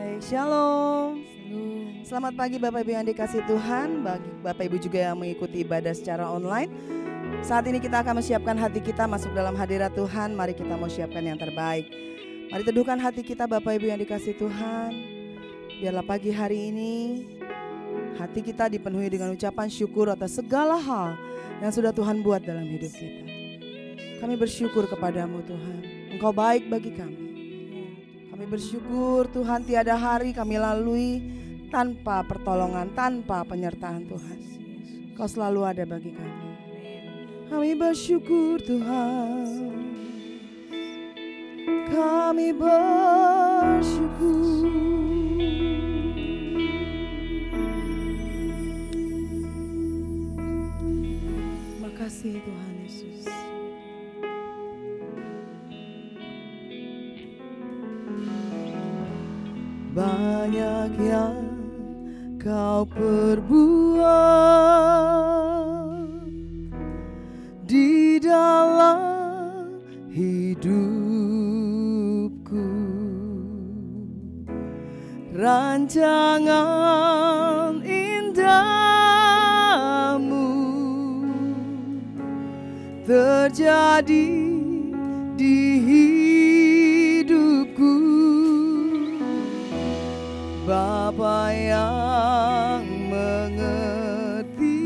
Baik, shalom. Selamat pagi Bapak Ibu yang dikasihi Tuhan, bagi Bapak Ibu juga yang mengikuti ibadah secara online. Saat ini kita akan menyiapkan hati kita masuk dalam hadirat Tuhan. Mari kita mau siapkan yang terbaik. Mari teduhkan hati kita Bapak Ibu yang dikasihi Tuhan. Biarlah pagi hari ini hati kita dipenuhi dengan ucapan syukur atas segala hal yang sudah Tuhan buat dalam hidup kita. Kami bersyukur kepadamu Tuhan, Engkau baik bagi kami. Kami bersyukur Tuhan tiada hari kami lalui tanpa pertolongan, tanpa penyertaan Tuhan. Kau selalu ada bagi kami. Kami bersyukur Tuhan. Kami bersyukur. Terima kasih Tuhan Yesus. Banyak yang kau perbuat di dalam hidupku, rancangan indahmu terjadi di hidupku. Bapa yang mengerti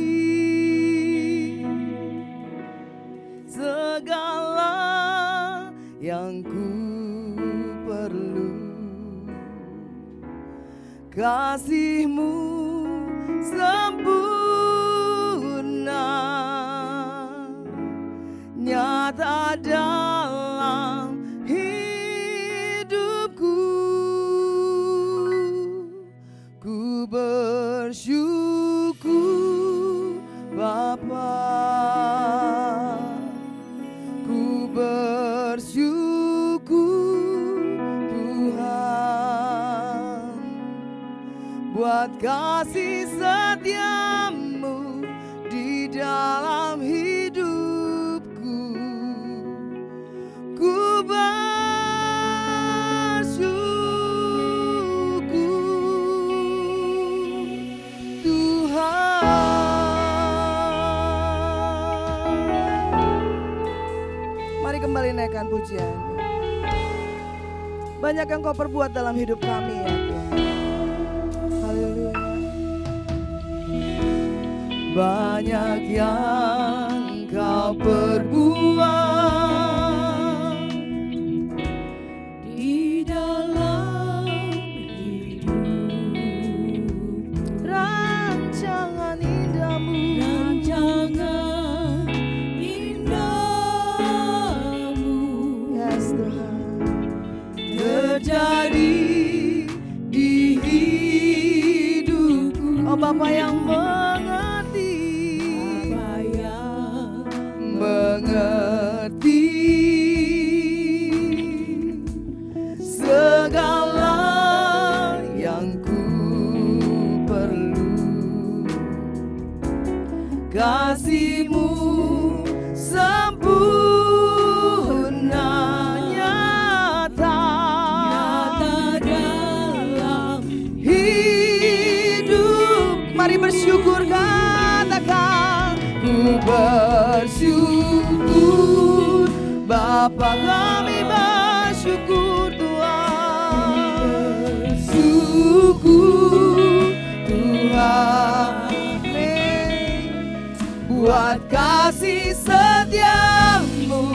segala yang ku perlu, kasih-Mu sempurna nyata dalam bersyukur Bapa, ku bersyukur Tuhan buat kasih setia-Mu di dalam hidupku. Ku kembali naikkan pujian. Banyak yang Kau perbuat dalam hidup kami ya Tuhan. Haleluya. Banyak yang Kau perbuat di dalam hidup, rancangan indahmu, terjadi di hidupku. Oh Bapa yang mengerti, Bapa yang mengerti segala yang ku perlu, kasih-Mu sempurna bersyukur, katakan ku bersyukur Bapa, kami bersyukur Tuhan, bersyukur Tuhan buat kasih setia-Mu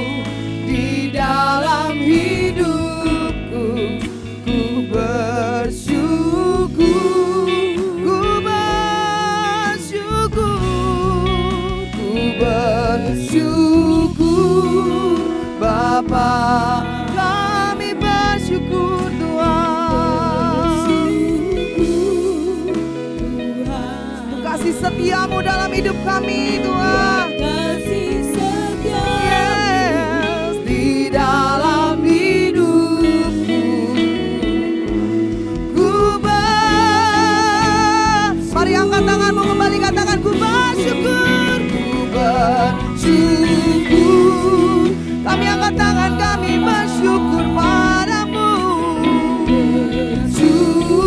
di dalam hidupku. Ku bersyukur Bapa, kami bersyukur Tuhan, untuk kasih setia-Mu dalam hidup kami Tuhan, kasih setia-Mu di dalam hidupku. Mari angkat tanganmu kembali, katakan ku bersyukur, ku bersyukur. Kami angkat tangan, kami bersyukur padamu. Bersyukur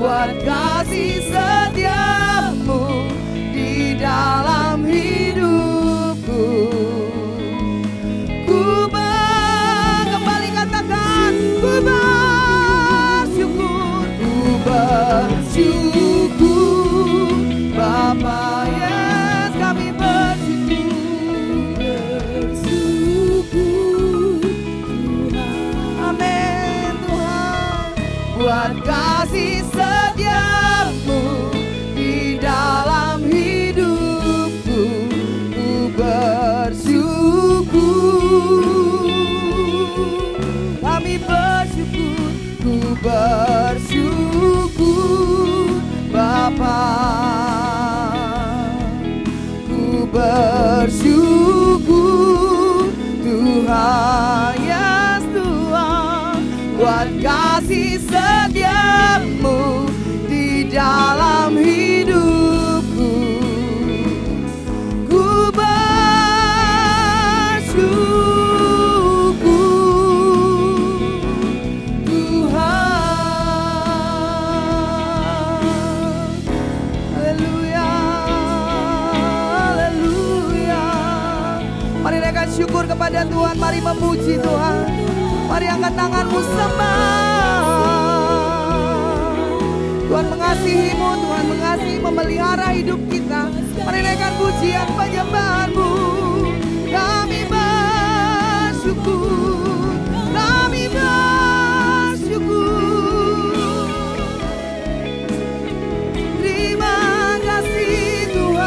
buat kasih setiamu di dalam hidupku. Kembali katakan, ku bersyukur, Bapa, yes, kami bersyukur, amin Tuhan, buat kasih setiamu di dalam hidupku. Ku bersyukur, kami bersyukur, ku bersyukur Bapa, ku bersyukur Tuhan, yes Tuhan, buat kasih setiamu di dalam hidupku. Ku bersyukur Tuhan. Haleluya, haleluya. Mari naikkan syukur kepada Tuhan, mari memuji Tuhan. Mari angkat tanganmu sembah. Tuhan mengasihimu, Tuhan mengasihi memelihara hidup kita. Mari naikkan pujian penyembahanmu. Kami bersyukur, kami bersyukur. Terima kasih Tuhan.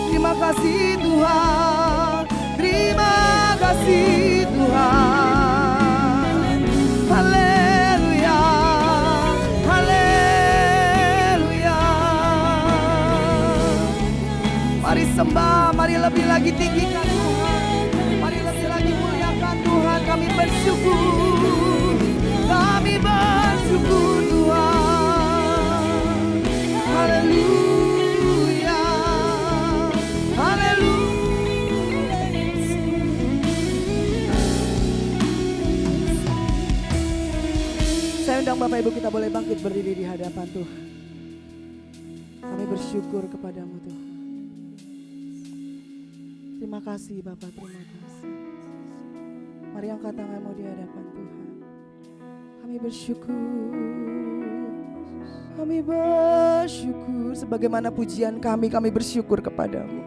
Terima kasih Tuhan, terima kasih Tuhan. Haleluya, haleluya. Mari sembah, mari lebih lagi tinggikan Tuhan, mari lebih lagi muliakan Tuhan. Kami bersyukur, kami bersyukur Tuhan. Haleluya, haleluya. Saya undang Bapak Ibu, kita boleh bangkit berdiri di hadapan Tuhan. Kami bersyukur kepadamu Tuhan. Terima kasih Bapak, terima kasih. Mari angkat tanganmu di hadapan Tuhan. Kami bersyukur, kami bersyukur. Sebagaimana pujian kami bersyukur kepadamu.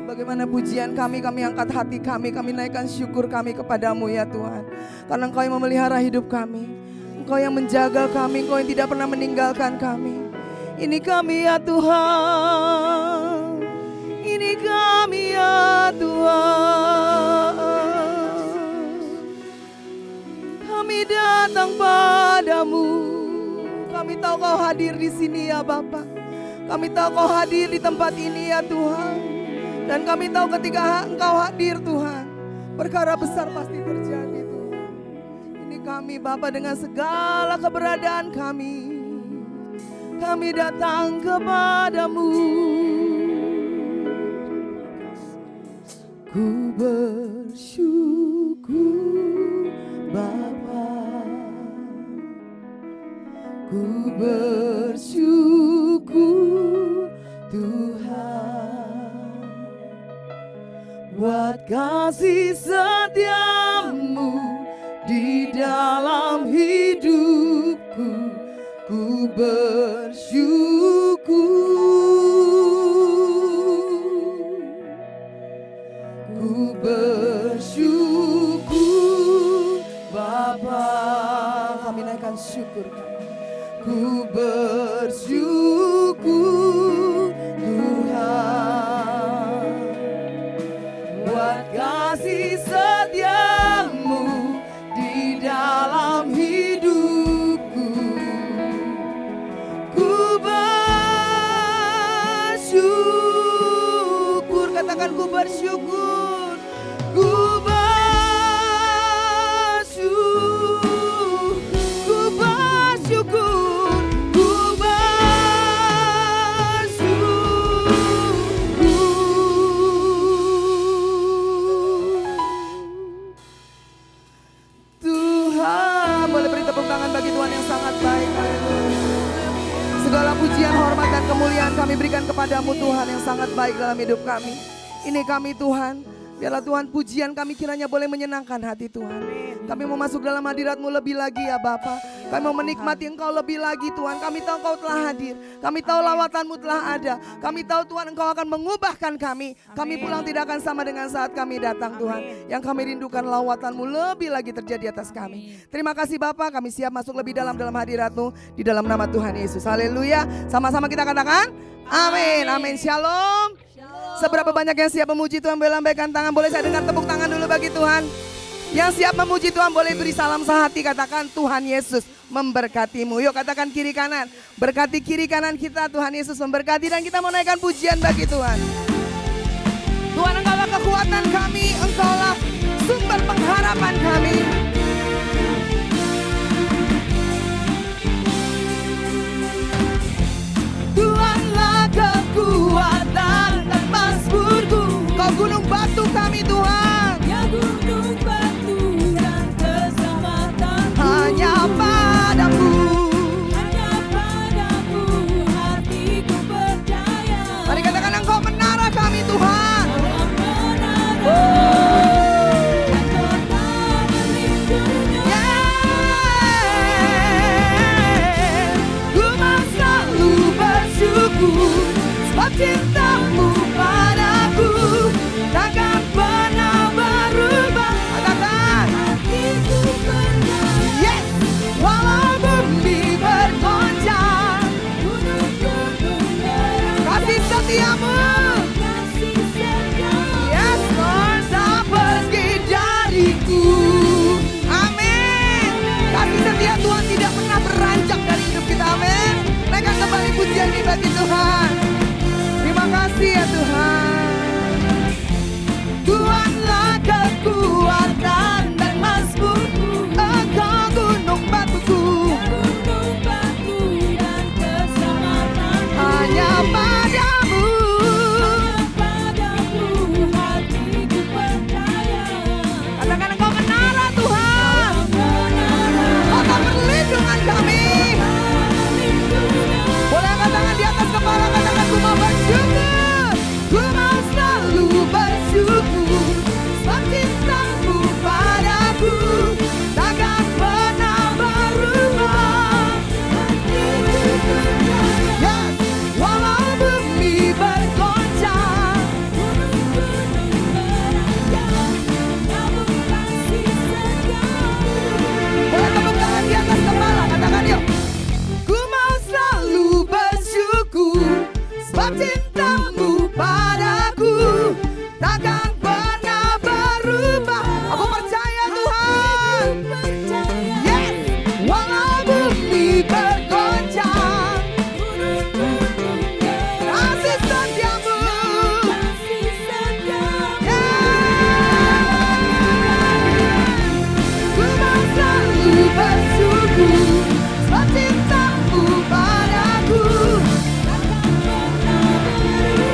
Sebagaimana pujian kami angkat hati kami naikkan syukur kami kepadamu ya Tuhan. Karena Engkau yang memelihara hidup kami, Engkau yang menjaga kami, Engkau yang tidak pernah meninggalkan kami. Ini kami ya Tuhan, ini kami ya Tuhan. Kami datang padamu, kami tahu Kau hadir di sini ya Bapa. Kami tahu Kau hadir di tempat ini ya Tuhan. Dan kami tahu ketika Engkau hadir Tuhan, perkara besar pasti terjadi Tuhan. Ini kami Bapa, dengan segala keberadaan kami datang kepadamu. Ku bersyukur Bapa, ku bersyukur Tuhan, buat kasih setiamu di dalam hidupku. Ku bersyukur Bapa. Kami naikkan syukur kami. Ku bersyukur Tuhan, buat kasih setiamu di dalam hidupku. Ku bersyukur, katakan ku bersyukur. Ku bersyukur, ku bersyukur, ku bersyukur. sangat baik. Haleluya. Segala pujian, hormat, dan kemuliaan kami berikan kepadamu Tuhan yang sangat baik dalam hidup kami. Ini kami Tuhan. Biarlah Tuhan pujian kami kiranya boleh menyenangkan hati Tuhan. Kami mau masuk dalam hadirat-Mu lebih lagi ya Bapa. Kami mau menikmati Engkau lebih lagi Tuhan. Kami tahu Engkau telah hadir. Kami tahu lawatan-Mu telah ada. Kami tahu Tuhan Engkau akan mengubahkan kami. Kami pulang tidak akan sama dengan saat kami datang Tuhan. Yang kami rindukan lawatan-Mu lebih lagi terjadi atas kami. Terima kasih Bapa, kami siap masuk lebih dalam hadirat-Mu. Di dalam nama Tuhan Yesus. Haleluya. Sama-sama kita katakan amin. Amin. Shalom. Seberapa banyak yang siap memuji Tuhan, boleh lambaikan tangan. Boleh saya dengar tepuk tangan dulu bagi Tuhan. Yang siap memuji Tuhan boleh beri salam sehati. Katakan Tuhan Yesus memberkatimu. Yuk katakan kiri kanan. Berkati kiri kanan kita, Tuhan Yesus memberkati. Dan kita mau naikkan pujian bagi Tuhan. Tuhan, Engkaulah kekuatan kami, Engkaulah sumber pengharapan kami. Tuhanlah kekuatan dan mazmurku. Kau gunung batu kami Tuhan. Ya gunung batu dan keselamatan. Hanya padamu. Hanya padamu hatiku percaya. Mari katakan Engkau menara kami Tuhan. Engkau menara dan kota berlindungnya. Ku mau selalu bersyukur sebab cintamu padaku takkan pernah berubah. Katakan Hatiku percaya. yes. Walau bumi bergoncang, Gunung-gunung berangkat. kasih setiamu Kasih setiamu. yes Lord tak pergi dariku. Amin. Kasih setia Tuhan tidak pernah beranjak dari hidup kita. Amin. Naikkan kembali pujian ini bagi Tuhan. Terima kasih ya Tuhan. Tuhanlah kekuatan dan mazmurku. Engkau gunung batuku. Gunung batu dan keselamatan. Hanya padamu. Padamu hatiku percaya. Katakan Engkau menara Tuhan. Kota perlindungan kami. Boleh angkat tangan di atas kepala. Katakan ku mau bersyukur. Ku mau selalu bersyukur sebab cintamu padaku takkan pernah berubah. Yes. Walau bumi bergoncang, boleh tepuk tangan di atas kepala. Katakan yuk. Ku mau selalu bersyukur sebab cintamu padaku takkan pernah berubah. Aku percaya Tuhan. Yes. Walau bumi bergoncang, kasih setiamu. Ku mau selalu bersyukur sebab cintamu padaku.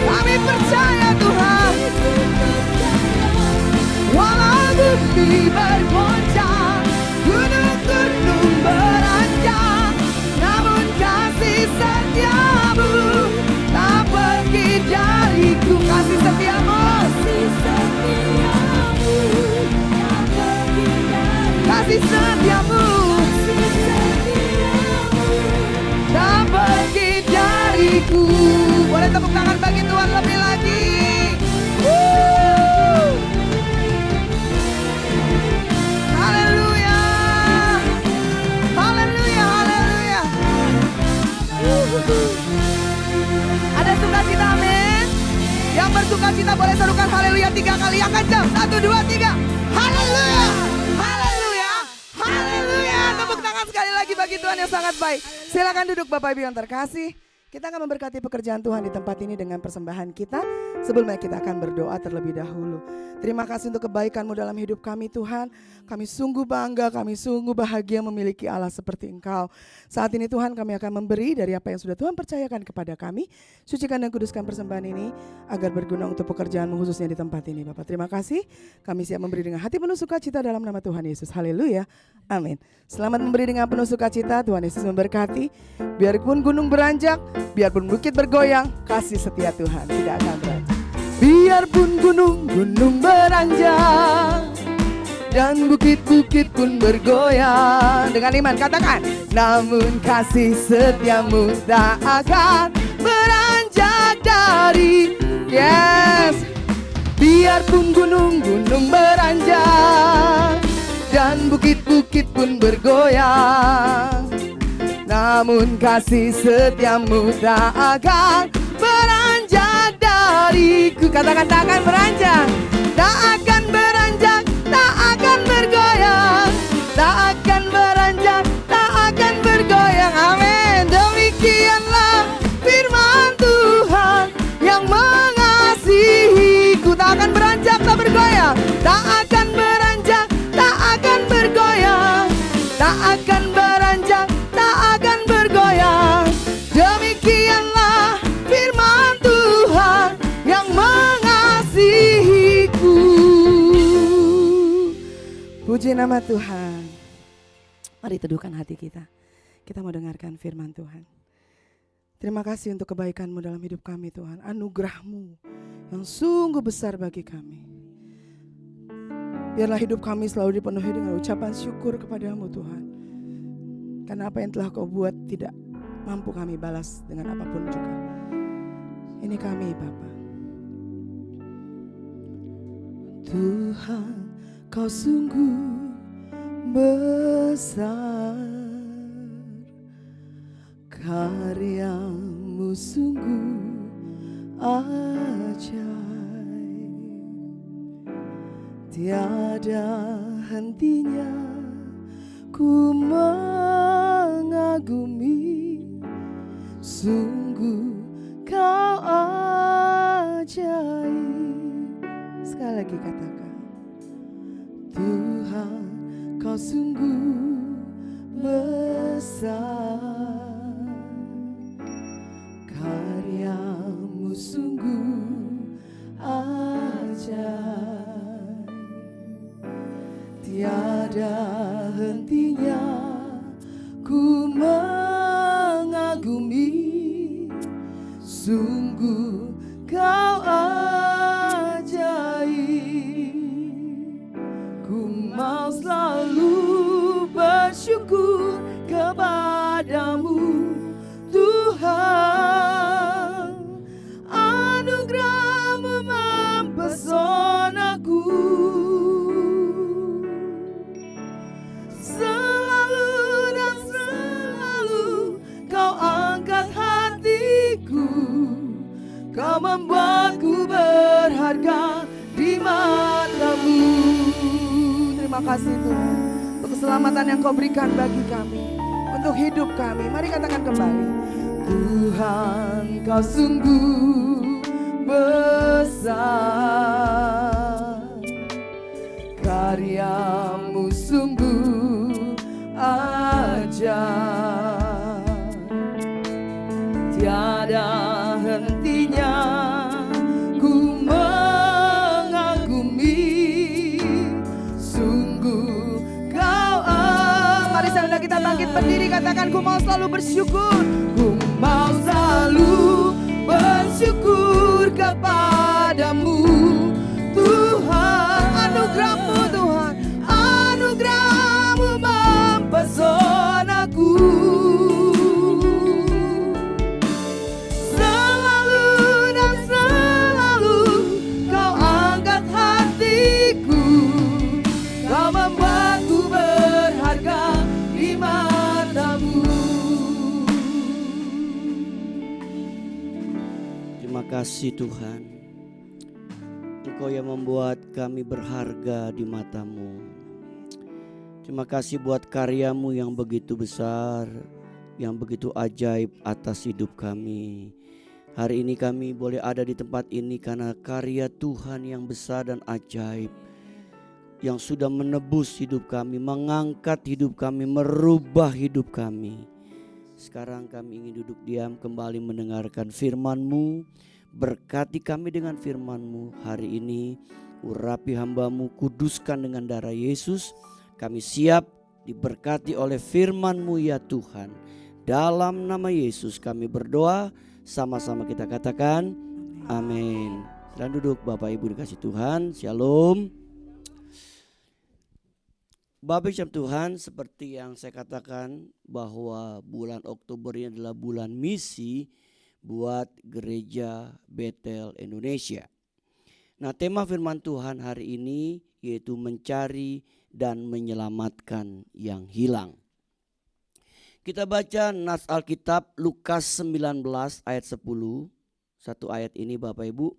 Kami percaya Tuhan. Walau bumi bergoncang, gunung-gunung beranjak, namun kasih setiamu tak pergi dariku. Kasih setiamu. Kasih setiamu tak pergi dariku. Boleh tepuk tangan bagi Tuhan lebih lagi. Haleluya. Haleluya, haleluya. Ada sukacita, amin. Yang bersukacita boleh serukan haleluya 3 kali yang kencang. 1, 2, 3. Haleluya. Haleluya. Haleluya. Tepuk tangan sekali lagi bagi Tuhan yang sangat baik. Silakan duduk Bapak Ibu yang terkasih. Kita akan memberkati pekerjaan Tuhan di tempat ini dengan persembahan kita. Sebelumnya kita akan berdoa terlebih dahulu. Terima kasih untuk kebaikan-Mu dalam hidup kami Tuhan. Kami sungguh bangga, kami sungguh bahagia memiliki Allah seperti Engkau. Saat ini Tuhan kami akan memberi dari apa yang sudah Tuhan percayakan kepada kami. Sucikan dan kuduskan persembahan ini agar berguna untuk pekerjaan khususnya di tempat ini. Bapak terima kasih, kami siap memberi dengan hati penuh sukacita dalam nama Tuhan Yesus. Haleluya, amin. Selamat memberi dengan penuh sukacita, Tuhan Yesus memberkati. Biarpun gunung beranjak, biarpun bukit bergoyang, kasih setia Tuhan tidak akan beranjak. Biarpun gunung beranjak dan bukit-bukit pun bergoyang. Dengan iman katakan, namun kasih setiamu tak akan beranjak dari. Yes. Biarpun gunung beranjak dan bukit-bukit pun bergoyang, namun kasih setiamu tak akan beranjak dariku. Katakan tak akan beranjak, tak akan beranjak, tak akan bergoyang, tak akan beranjak, tak akan bergoyang. Amin. Demikianlah firman Tuhan yang mengasihiku. Tak akan beranjak, tak bergoyang, tak akan beranjak, tak akan bergoyang, tak akan beranjak, tak akan bergoyang. Demikianlah firman Tuhan yang mengasihiku. Puji nama Tuhan. Mari teduhkan hati kita. Kita mau dengarkan firman Tuhan. Terima kasih untuk kebaikan-Mu dalam hidup kami Tuhan. Anugerah-Mu yang sungguh besar bagi kami. Biarlah hidup kami selalu dipenuhi dengan ucapan syukur kepada-Mu Tuhan. Karena apa yang telah Kau buat tidak mampu kami balas dengan apapun juga. Ini kami Bapa. Tuhan, Kau sungguh besar, karya-Mu sungguh ajaib, tiada hentinya ku mengagumi. Sungguh Kau ajaib. Sekali lagi katakan, Tuhan, Kau sungguh besar, karya-Mu sungguh ajaib, tiada hentinya ku mengagumi. Sungguh Kau ajaib. Ku mau selalu bersyukur kepada-Mu Tuhan. Anugerah-Mu mempesonaku. Selalu dan selalu Kau angkat hatiku. Kau membuatku berharga di mata-Mu. Terima kasih Tuhan untuk keselamatan yang Kau berikan bagi kami, untuk hidup kami. Mari katakan kembali, Tuhan, Kau sungguh besar, karya-Mu sungguh ajaib, tiada hentinya ku mengagumi. Sungguh Kau Mari saudara kita bangkit berdiri, katakan, ku mau selalu bersyukur. Ku mau selalu bersyukur kepada-Mu Tuhan. Anugerah-Mu Tuhan, anugerah-Mu mempesonaku. Terima kasih Tuhan, Engkau yang membuat kami berharga di mata-Mu. Terima kasih buat karya-Mu yang begitu besar, yang begitu ajaib atas hidup kami. Hari ini kami boleh ada di tempat ini karena karya Tuhan yang besar dan ajaib. yang sudah menebus hidup kami, mengangkat hidup kami, merubah hidup kami. Sekarang kami ingin duduk diam kembali mendengarkan firman-Mu. Berkati kami dengan firman-Mu hari ini. Urapi hamba-Mu, kuduskan dengan darah Yesus. Kami siap diberkati oleh firman-Mu ya Tuhan. Dalam nama Yesus kami berdoa, sama-sama kita katakan amin. Silakan duduk Bapak Ibu dikasih Tuhan. Shalom. Bapak Ibu Tuhan, seperti yang saya katakan bahwa bulan Oktober ini adalah bulan misi buat Gereja Betel Indonesia. Nah, tema firman Tuhan hari ini yaitu mencari dan menyelamatkan yang hilang. Kita baca nas Alkitab Lukas 19 ayat 10. Satu ayat ini Bapak Ibu.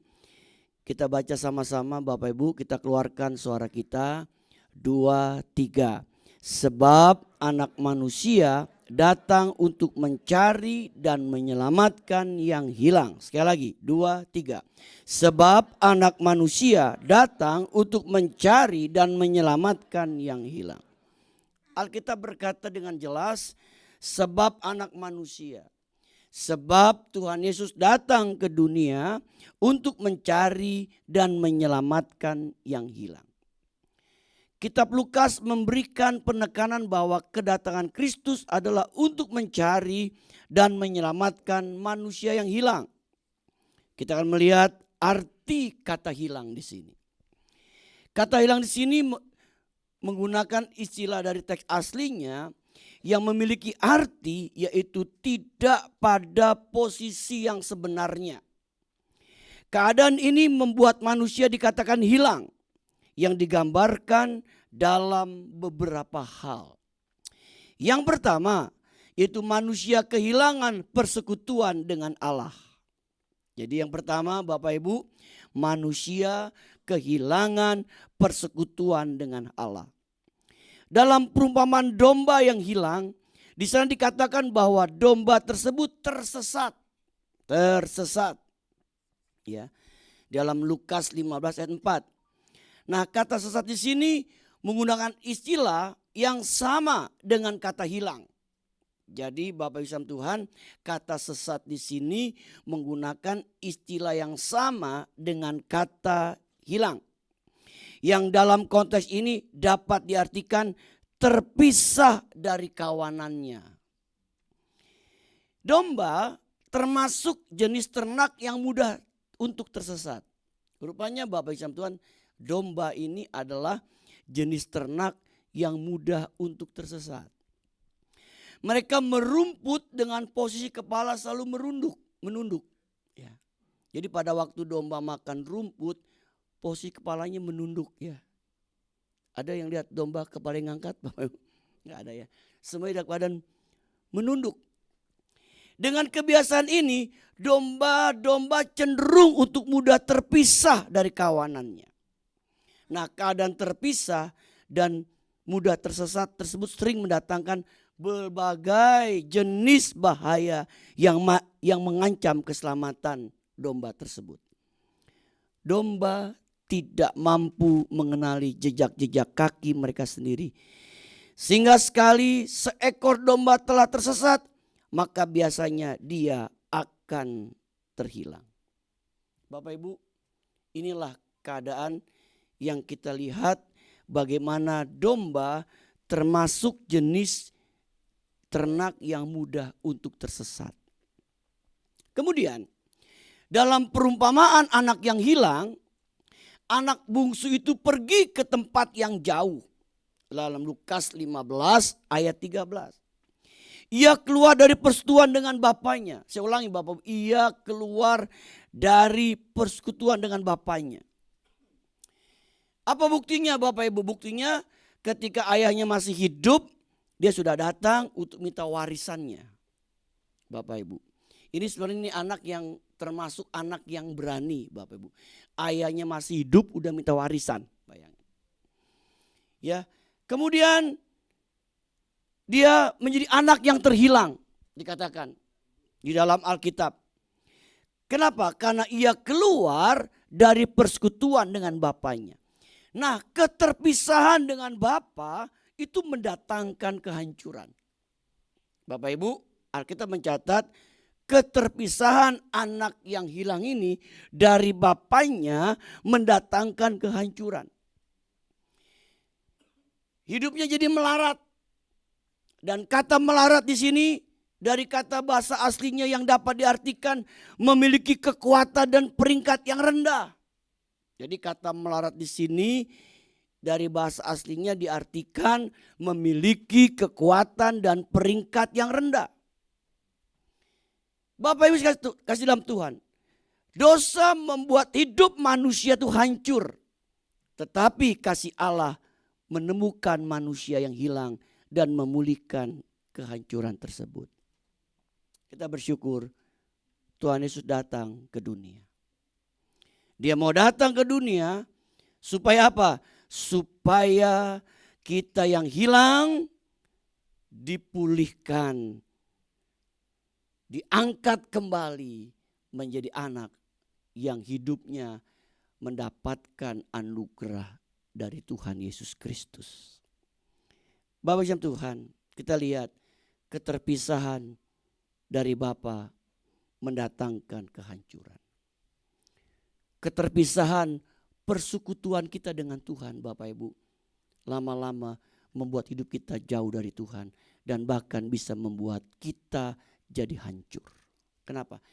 Kita baca sama-sama Bapak Ibu, kita keluarkan suara kita. 2, 3. Sebab anak manusia datang untuk mencari dan menyelamatkan yang hilang. Sekali lagi 2, 3. Sebab anak manusia datang untuk mencari dan menyelamatkan yang hilang. Alkitab berkata dengan jelas, sebab anak manusia. Sebab Tuhan Yesus datang ke dunia untuk mencari dan menyelamatkan yang hilang. Kitab Lukas memberikan penekanan bahwa kedatangan Kristus adalah untuk mencari dan menyelamatkan manusia yang hilang. Kita akan melihat arti kata hilang di sini. Kata hilang di sini menggunakan istilah dari teks aslinya yang memiliki arti yaitu tidak pada posisi yang sebenarnya. Keadaan ini membuat manusia dikatakan hilang, yang digambarkan dalam beberapa hal. Yang pertama, yaitu manusia kehilangan persekutuan dengan Allah. Jadi yang pertama Bapak Ibu, manusia kehilangan persekutuan dengan Allah. Dalam perumpamaan domba yang hilang, di sana dikatakan bahwa domba tersebut tersesat. Tersesat. Ya. Dalam Lukas 15 ayat 4. Nah, kata sesat di sini menggunakan istilah yang sama dengan kata hilang. Jadi Bapak Ibu Tuhan, kata sesat di sini menggunakan istilah yang sama dengan kata hilang. Yang dalam konteks ini dapat diartikan terpisah dari kawanannya. Domba termasuk jenis ternak yang mudah untuk tersesat. Rupanya Bapak Ibu Tuhan, domba ini adalah jenis ternak yang mudah untuk tersesat. Mereka merumput dengan posisi kepala selalu menunduk. Ya. Jadi pada waktu domba makan rumput, posisi kepalanya menunduk. Ya. Ada yang lihat domba kepalanya ngangkat? Nggak ada ya. Semuanya dalam keadaan menunduk. Dengan kebiasaan ini, domba-domba cenderung untuk mudah terpisah dari kawanannya. Nah, keadaan terpisah dan mudah tersesat tersebut sering mendatangkan berbagai jenis bahaya yang mengancam keselamatan domba tersebut. Domba tidak mampu mengenali jejak-jejak kaki mereka sendiri. Sehingga sekali seekor domba telah tersesat, maka biasanya dia akan terhilang. Bapak Ibu, inilah keadaan yang kita lihat bagaimana domba termasuk jenis ternak yang mudah untuk tersesat. Kemudian dalam perumpamaan anak yang hilang, anak bungsu itu pergi ke tempat yang jauh. Dalam Lukas 15 ayat 13. Ia keluar dari persekutuan dengan bapaknya. Saya ulangi Bapak, ia keluar dari persekutuan dengan bapaknya. Apa buktinya Bapak Ibu? Buktinya ketika ayahnya masih hidup, dia sudah datang untuk minta warisannya. Bapak Ibu. Ini sebenarnya ini anak yang termasuk anak yang berani Bapak Ibu. Ayahnya masih hidup udah minta warisan. Bayangin. Ya, kemudian dia menjadi anak yang terhilang. Dikatakan di dalam Alkitab. Kenapa? Karena ia keluar dari persekutuan dengan bapaknya. Nah, keterpisahan dengan Bapa itu mendatangkan kehancuran. Bapak Ibu, Alkitab mencatat keterpisahan anak yang hilang ini dari bapaknya mendatangkan kehancuran. Hidupnya jadi melarat. Dan kata melarat di sini dari kata bahasa aslinya yang dapat diartikan memiliki kekuatan dan peringkat yang rendah. Jadi kata melarat di sini dari bahasa aslinya diartikan memiliki kekuatan dan peringkat yang rendah. Bapak Ibu kasih dalam Tuhan. Dosa membuat hidup manusia itu hancur. Tetapi kasih Allah menemukan manusia yang hilang dan memulihkan kehancuran tersebut. Kita bersyukur Tuhan Yesus datang ke dunia. Dia mau datang ke dunia supaya apa? Supaya kita yang hilang dipulihkan, diangkat kembali menjadi anak yang hidupnya mendapatkan anugerah dari Tuhan Yesus Kristus. Bapak Ibu Tuhan, kita lihat keterpisahan dari Bapa mendatangkan kehancuran. Keterpisahan persekutuan kita dengan Tuhan, Bapak Ibu, lama-lama membuat hidup kita jauh dari Tuhan dan bahkan bisa membuat kita jadi hancur. Kenapa?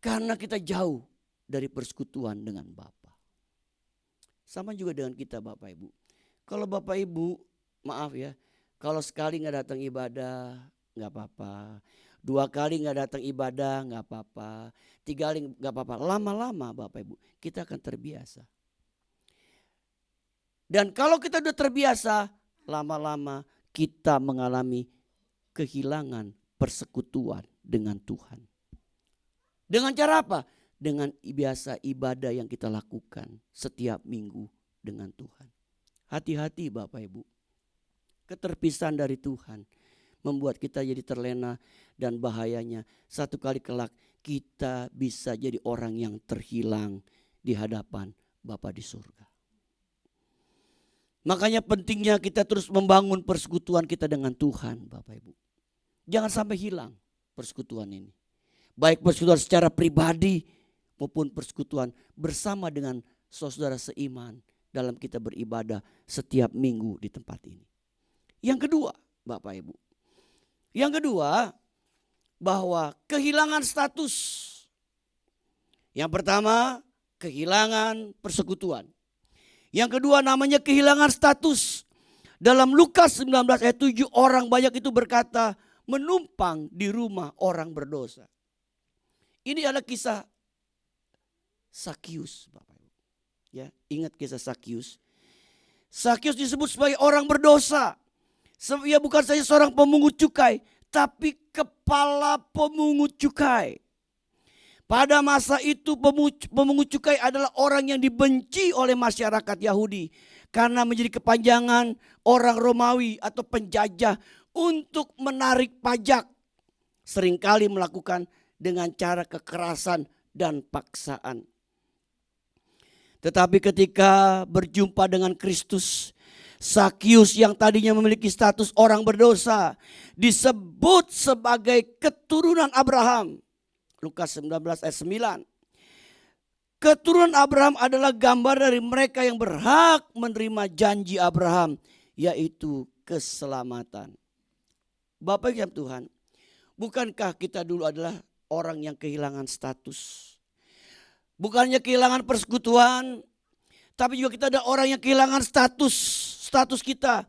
Karena kita jauh dari persekutuan dengan Bapa. Sama juga dengan kita Bapak Ibu. Kalau Bapak Ibu, maaf ya, kalau sekali gak datang ibadah gak apa-apa. 2 kali gak datang ibadah gak apa-apa. 3 kali gak apa-apa. Lama-lama Bapak Ibu kita akan terbiasa. Dan kalau kita udah terbiasa, lama-lama kita mengalami kehilangan persekutuan dengan Tuhan. Dengan cara apa? Dengan biasa ibadah yang kita lakukan setiap minggu dengan Tuhan. Hati-hati Bapak Ibu. Keterpisahan dari Tuhan membuat kita jadi terlena dan bahayanya satu kali kelak kita bisa jadi orang yang terhilang di hadapan Bapa di surga. Makanya pentingnya kita terus membangun persekutuan kita dengan Tuhan Bapak Ibu. Jangan sampai hilang persekutuan ini. Baik persekutuan secara pribadi maupun persekutuan bersama dengan saudara seiman dalam kita beribadah setiap minggu di tempat ini. Yang kedua Bapak Ibu. Yang kedua bahwa kehilangan status. Yang pertama kehilangan persekutuan. Yang kedua namanya kehilangan status. Dalam Lukas 19 ayat 7 orang banyak itu berkata menumpang di rumah orang berdosa. Ini adalah kisah Sakius Bapak Ibu. Ya, ingat kisah Sakius. Sakius disebut sebagai orang berdosa. Ia bukan saja seorang pemungut cukai, tapi kepala pemungut cukai. Pada masa itu pemungut cukai adalah orang yang dibenci oleh masyarakat Yahudi. Karena menjadi kepanjangan orang Romawi atau penjajah untuk menarik pajak. Seringkali melakukan dengan cara kekerasan dan paksaan. Tetapi ketika berjumpa dengan Kristus, Sakius yang tadinya memiliki status orang berdosa disebut sebagai keturunan Abraham. Lukas 19 ayat 9. Keturunan Abraham adalah gambar dari mereka yang berhak menerima janji Abraham, yaitu keselamatan. Bapak Ibu Tuhan, bukankah kita dulu adalah orang yang kehilangan status? Bukannya kehilangan persekutuan, tapi juga kita ada orang yang kehilangan status kita.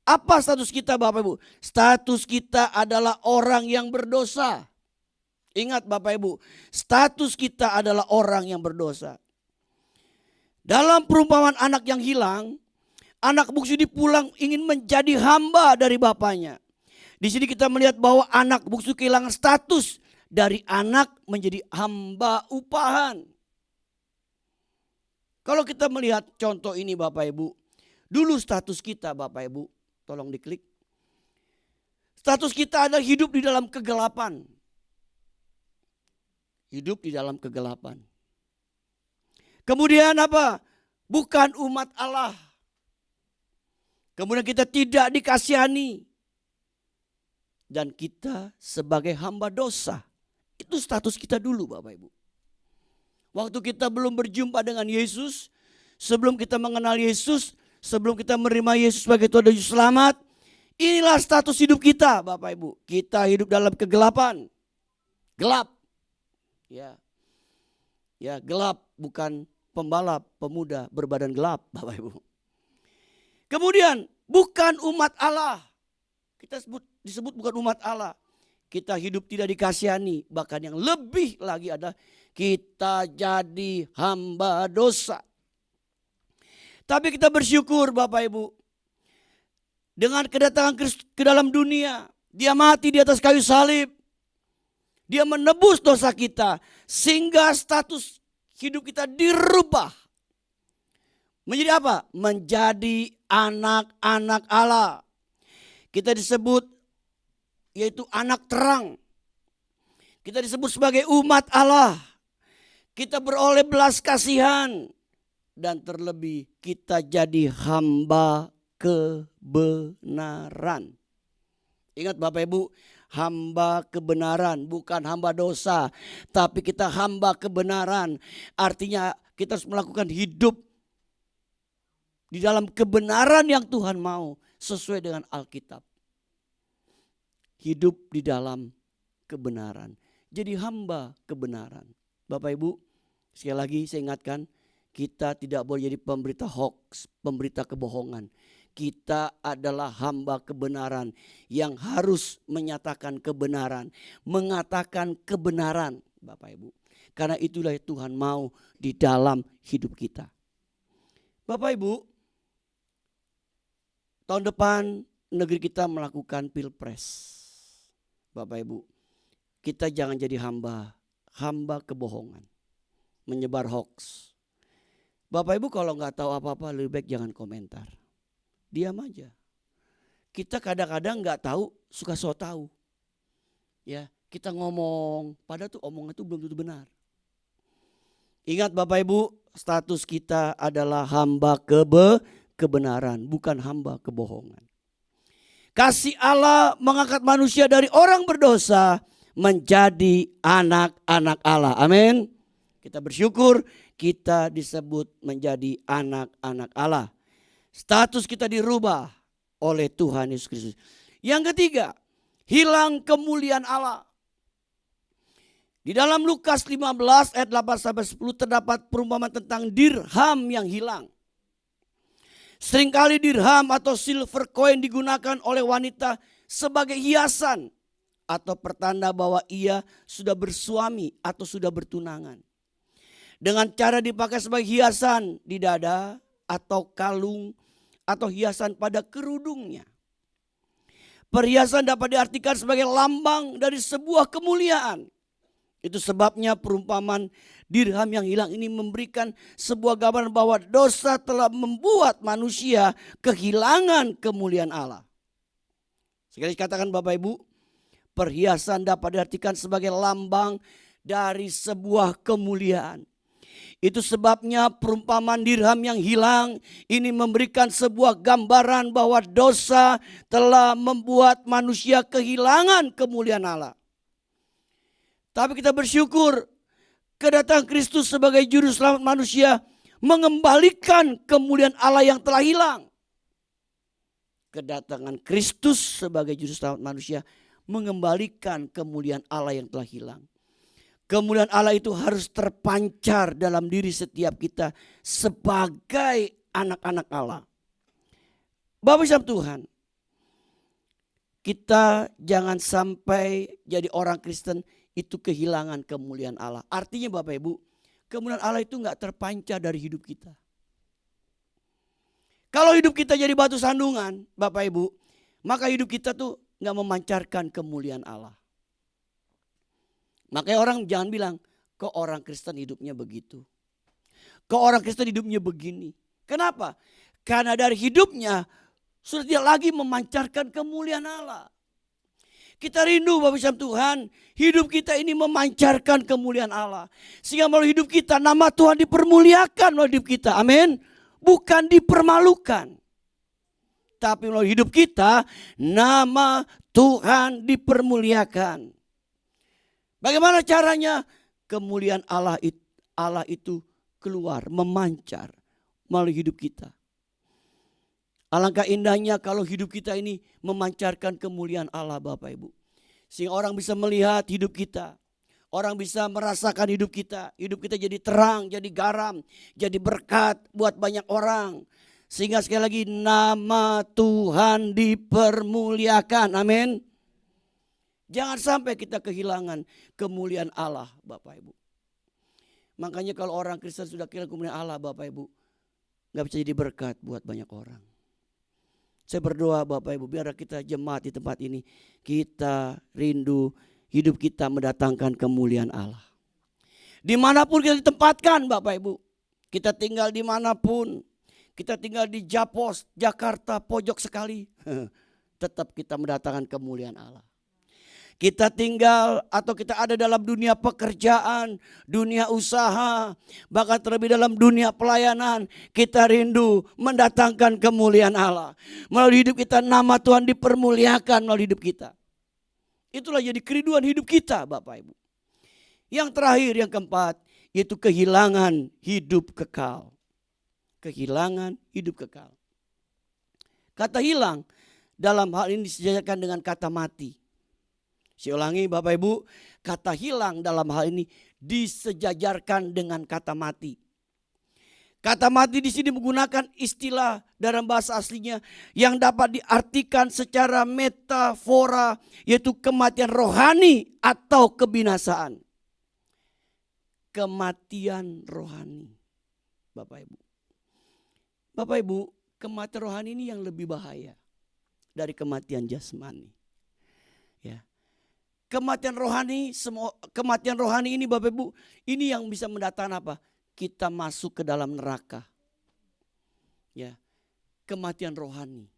Apa status kita Bapak Ibu? Status kita adalah orang yang berdosa. Ingat Bapak Ibu, status kita adalah orang yang berdosa. Dalam perumpamaan anak yang hilang, anak bungsu dipulang ingin menjadi hamba dari bapaknya. Di sini kita melihat bahwa anak bungsu kehilangan status dari anak menjadi hamba upahan. Kalau kita melihat contoh ini Bapak Ibu, dulu status kita Bapak Ibu, tolong diklik. Status kita adalah hidup di dalam kegelapan. Hidup di dalam kegelapan. Kemudian apa? bukan umat Allah. Kemudian kita tidak dikasihani. Dan kita sebagai hamba dosa. Itu status kita dulu Bapak Ibu. Waktu kita belum berjumpa dengan Yesus, sebelum kita mengenal Yesus, sebelum kita menerima Yesus sebagai Tuhan dan Juru Selamat, inilah status hidup kita Bapak Ibu. Kita hidup dalam kegelapan. Gelap. Ya. Ya, gelap, bukan pembalap, pemuda berbadan gelap Bapak Ibu. Kemudian bukan umat Allah. Kita disebut bukan umat Allah. Kita hidup tidak dikasihani. Bahkan yang lebih lagi adalah kita jadi hamba dosa. Tapi kita bersyukur Bapak Ibu. Dengan kedatangan Kristus ke dalam dunia. Dia mati di atas kayu salib. Dia menebus dosa kita. Sehingga status hidup kita dirubah. Menjadi apa? Menjadi anak-anak Allah. Kita disebut yaitu anak terang. Kita disebut sebagai umat Allah. Kita beroleh belas kasihan. Dan terlebih kita jadi hamba kebenaran. Ingat Bapak Ibu, hamba kebenaran bukan hamba dosa. Tapi kita hamba kebenaran. Artinya kita harus melakukan hidup di dalam kebenaran yang Tuhan mau sesuai dengan Alkitab. Hidup di dalam kebenaran. Jadi hamba kebenaran. Bapak Ibu, sekali lagi saya ingatkan, kita tidak boleh jadi pemberita hoax, pemberita kebohongan. Kita adalah hamba kebenaran yang harus menyatakan kebenaran, mengatakan kebenaran, Bapak Ibu. Karena itulah yang Tuhan mau di dalam hidup kita. Bapak Ibu, tahun depan negeri kita melakukan pilpres. Bapak Ibu, kita jangan jadi hamba kebohongan, menyebar hoax. Bapak Ibu kalau nggak tahu apa-apa lebih baik jangan komentar, diam aja. Kita kadang-kadang nggak tahu, suka so tahu. Ya, kita ngomong, padahal tuh omongan itu belum tentu benar. Ingat Bapak Ibu, status kita adalah hamba kebenaran, bukan hamba kebohongan. Kasih Allah mengangkat manusia dari orang berdosa menjadi anak-anak Allah. Amin. Kita bersyukur kita disebut menjadi anak-anak Allah. Status kita dirubah oleh Tuhan Yesus Kristus. Yang ketiga, hilang kemuliaan Allah. Di dalam Lukas 15 ayat 8-10 terdapat perumpamaan tentang dirham yang hilang. Seringkali dirham atau silver coin digunakan oleh wanita sebagai hiasan atau pertanda bahwa ia sudah bersuami atau sudah bertunangan. Dengan cara dipakai sebagai hiasan di dada atau kalung atau hiasan pada kerudungnya. Perhiasan dapat diartikan sebagai lambang dari sebuah kemuliaan. Itu sebabnya perumpamaan dirham yang hilang ini memberikan sebuah gambaran bahwa dosa telah membuat manusia kehilangan kemuliaan Allah. Sekali katakan Bapak Ibu, perhiasan dapat diartikan sebagai lambang dari sebuah kemuliaan. Itu sebabnya perumpamaan dirham yang hilang ini memberikan sebuah gambaran bahwa dosa telah membuat manusia kehilangan kemuliaan Allah. Tapi kita bersyukur kedatangan Kristus sebagai juru selamat manusia mengembalikan kemuliaan Allah yang telah hilang. Kedatangan Kristus sebagai juru selamat manusia mengembalikan kemuliaan Allah yang telah hilang. Kemuliaan Allah itu harus terpancar dalam diri setiap kita sebagai anak-anak Allah. Bapak Ibu Tuhan, kita jangan sampai jadi orang Kristen itu kehilangan kemuliaan Allah. Artinya Bapak Ibu, kemuliaan Allah itu gak terpancar dari hidup kita. Kalau hidup kita jadi batu sandungan Bapak Ibu, maka hidup kita tuh gak memancarkan kemuliaan Allah. Makanya orang jangan bilang, kok orang Kristen hidupnya begitu. Kok orang Kristen hidupnya begini. Kenapa? Karena dari hidupnya sudah tidak lagi memancarkan kemuliaan Allah. Kita rindu Bapak Ibu Tuhan, hidup kita ini memancarkan kemuliaan Allah. Sehingga melalui hidup kita nama Tuhan dipermuliakan melalui hidup kita. Amin. bukan dipermalukan. Tapi melalui hidup kita, nama Tuhan dipermuliakan. Bagaimana caranya? Kemuliaan Allah itu keluar, memancar melalui hidup kita. Alangkah indahnya kalau hidup kita ini memancarkan kemuliaan Allah, Bapak Ibu. Sehingga orang bisa melihat hidup kita. Orang bisa merasakan hidup kita. Hidup kita jadi terang, jadi garam, jadi berkat buat banyak orang. Sehingga sekali lagi nama Tuhan dipermuliakan. Amin. Jangan sampai kita kehilangan kemuliaan Allah, Bapak Ibu. Makanya kalau orang Kristen sudah kehilangan kemuliaan Allah, Bapak Ibu, gak bisa jadi berkat buat banyak orang. Saya berdoa Bapak Ibu, biar kita jemaat di tempat ini, kita rindu hidup kita mendatangkan kemuliaan Allah. Dimanapun kita ditempatkan Bapak Ibu, kita tinggal dimanapun, kita tinggal di Japos, Jakarta, pojok sekali, tetap kita mendatangkan kemuliaan Allah. Kita tinggal atau kita ada dalam dunia pekerjaan, dunia usaha, bahkan terlebih dalam dunia pelayanan, kita rindu mendatangkan kemuliaan Allah. Melalui hidup kita nama Tuhan dipermuliakan melalui hidup kita. Itulah jadi kerinduan hidup kita Bapak Ibu. Yang terakhir, yang keempat, yaitu kehilangan hidup kekal. Kehilangan hidup kekal. Kata hilang dalam hal ini disejajarkan dengan kata mati. Saya ulangi Bapak Ibu, kata hilang dalam hal ini disejajarkan dengan kata mati. Kata mati di sini menggunakan istilah dalam bahasa aslinya yang dapat diartikan secara metafora, yaitu kematian rohani atau kebinasaan. Kematian rohani, Bapak Ibu. Bapak Ibu, kematian rohani ini yang lebih bahaya dari kematian jasmani. Ya. Kematian rohani ini Bapak Ibu, ini yang bisa mendatangkan apa? Kita masuk ke dalam neraka. Ya. Kematian rohani.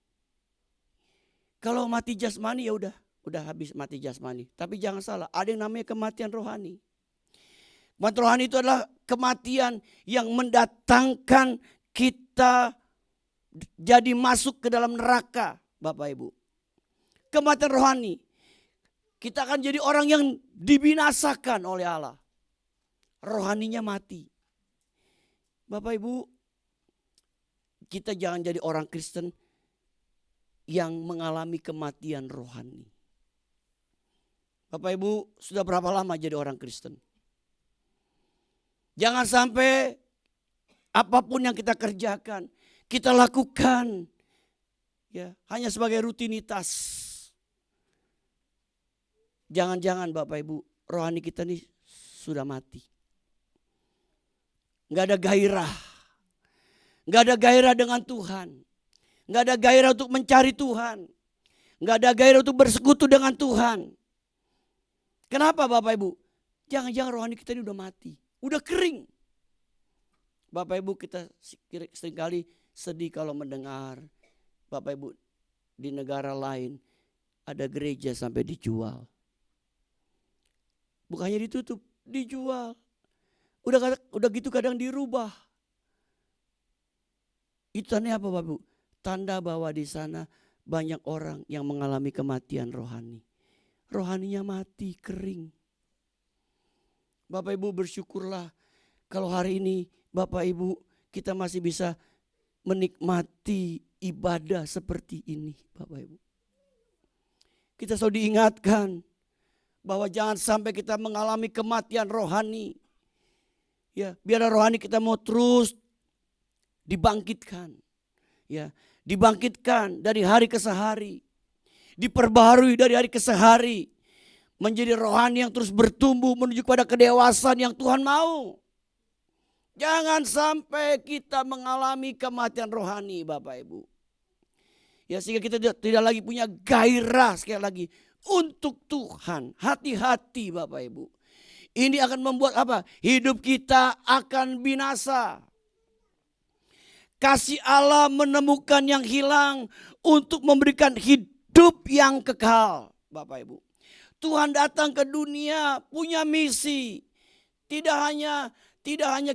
Kalau mati jasmani ya udah habis mati jasmani. Tapi jangan salah, ada yang namanya kematian rohani. Kematian rohani itu adalah kematian yang mendatangkan kita jadi masuk ke dalam neraka, Bapak Ibu. Kematian rohani. Kita akan jadi orang yang dibinasakan oleh Allah. Rohaninya mati. Bapak Ibu, kita jangan jadi orang Kristen yang mengalami kematian rohani. Bapak Ibu, sudah berapa lama jadi orang Kristen? Jangan sampai apapun yang kita kerjakan, kita lakukan ya hanya sebagai rutinitas. Jangan-jangan Bapak Ibu, rohani kita ini sudah mati. Gak ada gairah. Gak ada gairah dengan Tuhan. Gak ada gairah untuk mencari Tuhan. Gak ada gairah untuk bersekutu dengan Tuhan. Kenapa Bapak Ibu? Jangan-jangan rohani kita ini udah mati. Udah kering. Bapak Ibu, kita seringkali sedih kalau mendengar Bapak Ibu di negara lain ada gereja sampai dijual. Bukannya ditutup, dijual. Udah gitu kadang dirubah. Itu tandanya apa Bapak Ibu? Tanda bahwa di sana banyak orang yang mengalami kematian rohani. Rohaninya mati, kering. Bapak Ibu bersyukurlah kalau hari ini Bapak Ibu kita masih bisa menikmati ibadah seperti ini Bapak Ibu. Kita selalu diingatkan bahwa jangan sampai kita mengalami kematian rohani. Ya, biar rohani kita mau terus dibangkitkan. Ya, dibangkitkan dari hari ke hari. Diperbaharui dari hari ke hari. Menjadi rohani yang terus bertumbuh menuju kepada kedewasaan yang Tuhan mau. Jangan sampai kita mengalami kematian rohani Bapak Ibu. Ya, sehingga kita tidak lagi punya gairah sekali lagi untuk Tuhan. Hati-hati Bapak Ibu. Ini akan membuat apa? Hidup kita akan binasa. Kasih Allah menemukan yang hilang untuk memberikan hidup yang kekal Bapak Ibu. Tuhan datang ke dunia punya misi. Tidak hanya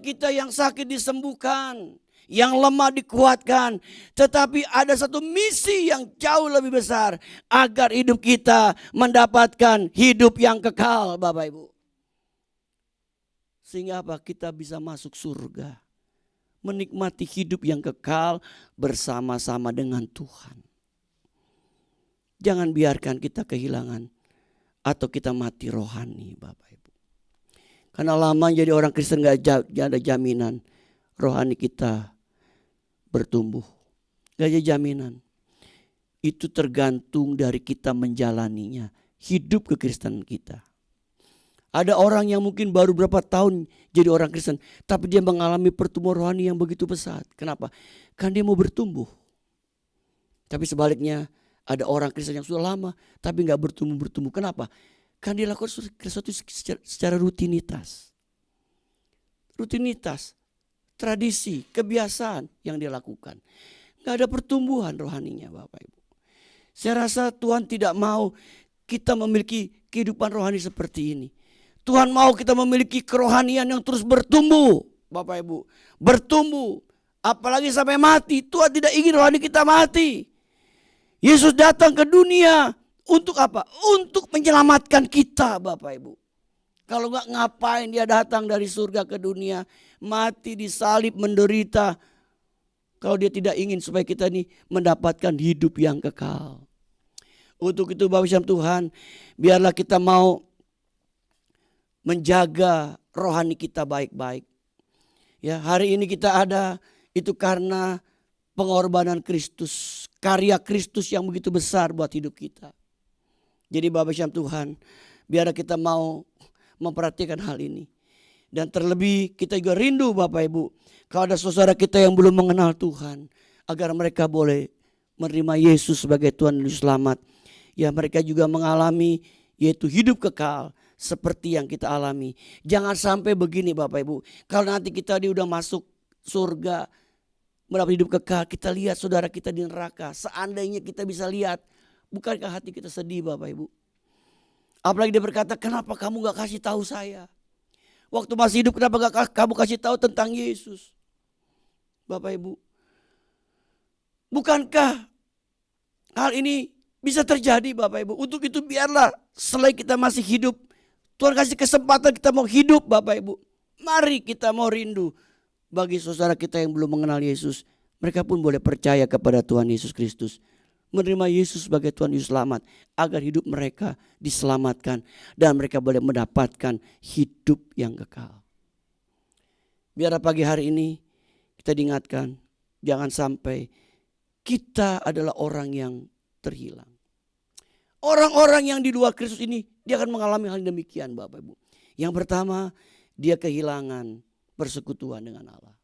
kita yang sakit disembuhkan, yang lemah dikuatkan. Tetapi ada satu misi yang jauh lebih besar, agar hidup kita mendapatkan hidup yang kekal, Bapak Ibu. Sehingga apa? Kita bisa masuk surga, menikmati hidup yang kekal bersama-sama dengan Tuhan. Jangan biarkan kita kehilangan atau kita mati rohani, Bapak Ibu. Karena lama jadi orang Kristen gak ada jaminan rohani kita bertumbuh. Gak ada jaminan. Itu tergantung dari kita menjalaninya, hidup kekristenan kita. Ada orang yang mungkin baru berapa tahun jadi orang Kristen, tapi dia mengalami pertumbuhan rohani yang begitu besar. Kenapa? Karena dia mau bertumbuh. Tapi sebaliknya ada orang Kristen yang sudah lama tapi gak bertumbuh. Kenapa? Karena dia lakukan sesuatu secara rutinitas. Rutinitas, tradisi, kebiasaan yang dia lakukan. Gak ada pertumbuhan rohaninya, Bapak Ibu. Saya rasa Tuhan tidak mau kita memiliki kehidupan rohani seperti ini. Tuhan mau kita memiliki kerohanian yang terus bertumbuh, Bapak Ibu. Bertumbuh, apalagi sampai mati. Tuhan tidak ingin rohani kita mati. Yesus datang ke dunia untuk apa? Untuk menyelamatkan kita, Bapak Ibu. Kalau enggak, ngapain dia datang dari surga ke dunia, mati, disalib, menderita. Kalau dia tidak ingin supaya kita ini mendapatkan hidup yang kekal. Untuk itu Bapak Ibu Tuhan, biarlah kita mau menjaga rohani kita baik-baik. Ya, hari ini kita ada itu karena pengorbanan Kristus, karya Kristus yang begitu besar buat hidup kita. Jadi Bapak Ibu Tuhan, biar kita mau memperhatikan hal ini. Dan terlebih kita juga rindu Bapak Ibu, kalau ada saudara kita yang belum mengenal Tuhan, agar mereka boleh menerima Yesus sebagai Tuhan dan Juru Selamat. Ya, mereka juga mengalami yaitu hidup kekal seperti yang kita alami. Jangan sampai begini Bapak Ibu, kalau nanti kita udah masuk surga, mendapat hidup kekal, kita lihat saudara kita di neraka. Seandainya kita bisa lihat, bukankah hati kita sedih Bapak Ibu? Apalagi dia berkata, kenapa kamu gak kasih tahu saya? Waktu masih hidup kenapa gak kamu kasih tahu tentang Yesus? Bapak Ibu, bukankah hal ini bisa terjadi Bapak Ibu? Untuk itu biarlah selain kita masih hidup, Tuhan kasih kesempatan kita mau hidup Bapak Ibu. Mari kita mau rindu bagi saudara kita yang belum mengenal Yesus. Mereka pun boleh percaya kepada Tuhan Yesus Kristus, menerima Yesus sebagai Tuhan Juru Selamat, agar hidup mereka diselamatkan dan mereka boleh mendapatkan hidup yang kekal. Biar pagi hari ini kita diingatkan, jangan sampai kita adalah orang yang terhilang. Orang-orang yang di luar Kristus ini, dia akan mengalami hal demikian Bapak Ibu. Yang pertama, dia kehilangan persekutuan dengan Allah.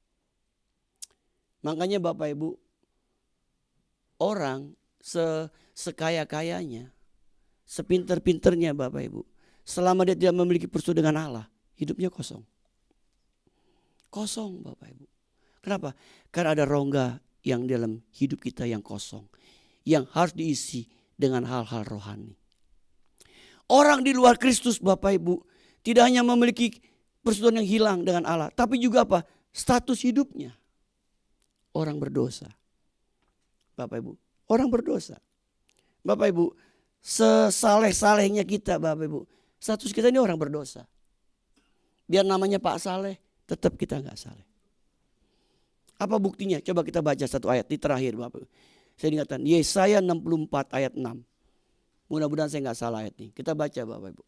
Makanya Bapak Ibu, orang sekaya-kayanya, sepinter-pinternya Bapak Ibu, selama dia tidak memiliki persekutuan dengan Allah, hidupnya kosong. Kosong Bapak Ibu. Kenapa? Karena ada rongga yang dalam hidup kita yang kosong, yang harus diisi dengan hal-hal rohani. Orang di luar Kristus Bapak Ibu tidak hanya memiliki persekutuan yang hilang dengan Allah, tapi juga apa? Status hidupnya orang berdosa. Bapak Ibu, orang berdosa. Bapak Ibu, sesaleh-salehnya kita Bapak Ibu, status kita ini orang berdosa. Biar namanya Pak Saleh, tetap kita enggak saleh. Apa buktinya? Coba kita baca satu ayat di terakhir Bapak Ibu. Saya ingatkan Yesaya 64 ayat 6. Mudah-mudahan saya enggak salah ayat ini. Kita baca Bapak Ibu.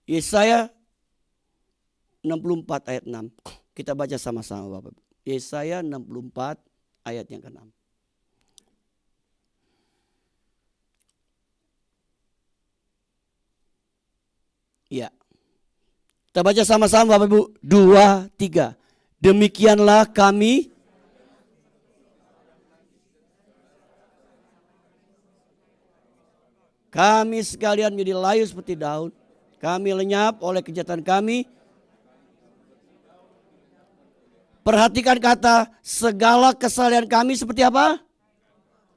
Yesaya 64 ayat 6. Kita baca sama-sama Bapak Ibu. Yesaya 64 ayat yang ke-6. Ya. Kita baca sama-sama Bapak Ibu. 2, 3. Demikianlah kami sekalian menjadi layu seperti daun. Kami lenyap oleh kejahatan kami. Perhatikan kata segala kesalahan kami seperti apa?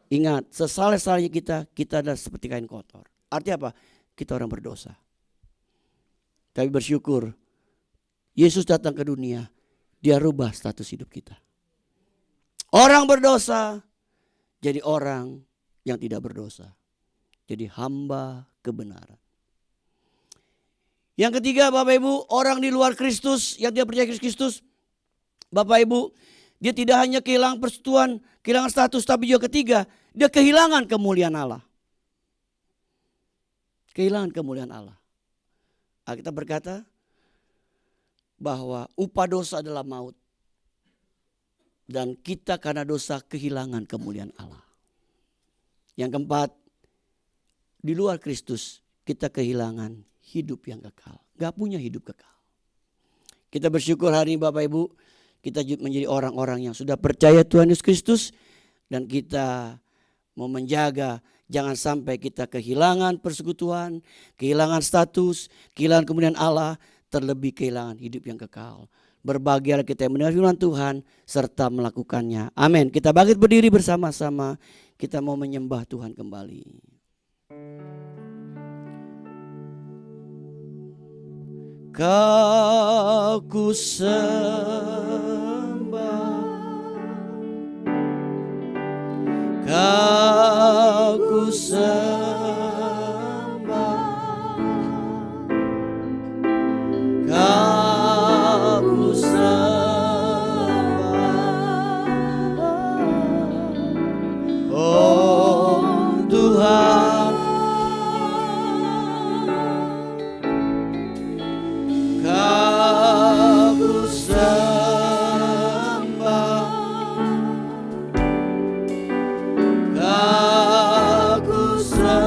Ingat, sesalah-salahnya kita adalah seperti kain kotor. Artinya apa? Kita orang berdosa. Tapi bersyukur Yesus datang ke dunia. Dia rubah status hidup kita. Orang berdosa jadi orang yang tidak berdosa. Jadi hamba kebenaran. Yang ketiga Bapak Ibu, orang di luar Kristus yang dia percaya Kristus. Bapak Ibu, dia tidak hanya kehilangan persekutuan, kehilangan status, tapi juga ketiga, dia kehilangan kemuliaan Allah. Kehilangan kemuliaan Allah. Alkitab berkata bahwa upah dosa adalah maut. Dan kita karena dosa kehilangan kemuliaan Allah. Yang keempat, di luar Kristus kita kehilangan hidup yang kekal. Gak punya hidup kekal. Kita bersyukur hari ini Bapak Ibu, kita menjadi orang-orang yang sudah percaya Tuhan Yesus Kristus. Dan kita mau menjaga jangan sampai kita kehilangan persekutuan, kehilangan status, kehilangan kemuliaan Allah, terlebih kehilangan hidup yang kekal. Berbahagialah kita yang mendengar firman Tuhan serta melakukannya. Amin. Kita bangkit berdiri bersama-sama. Kita mau menyembah Tuhan kembali. Kau ku sembah, Kau ku sembah, Kau ku sembah, oh Tuhan. Kau ku sembah, Kau ku sembah,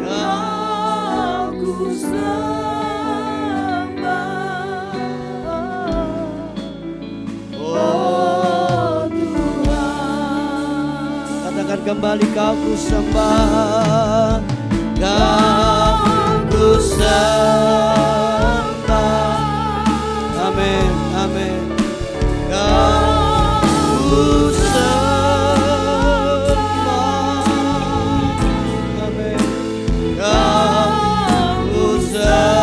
Kau ku sembah, oh Tuhan. Katakan kembali, Kau ku sembah, Kau ku sembah. Amin, amin. Kau ku sembah. Amin. Kau ku sembah.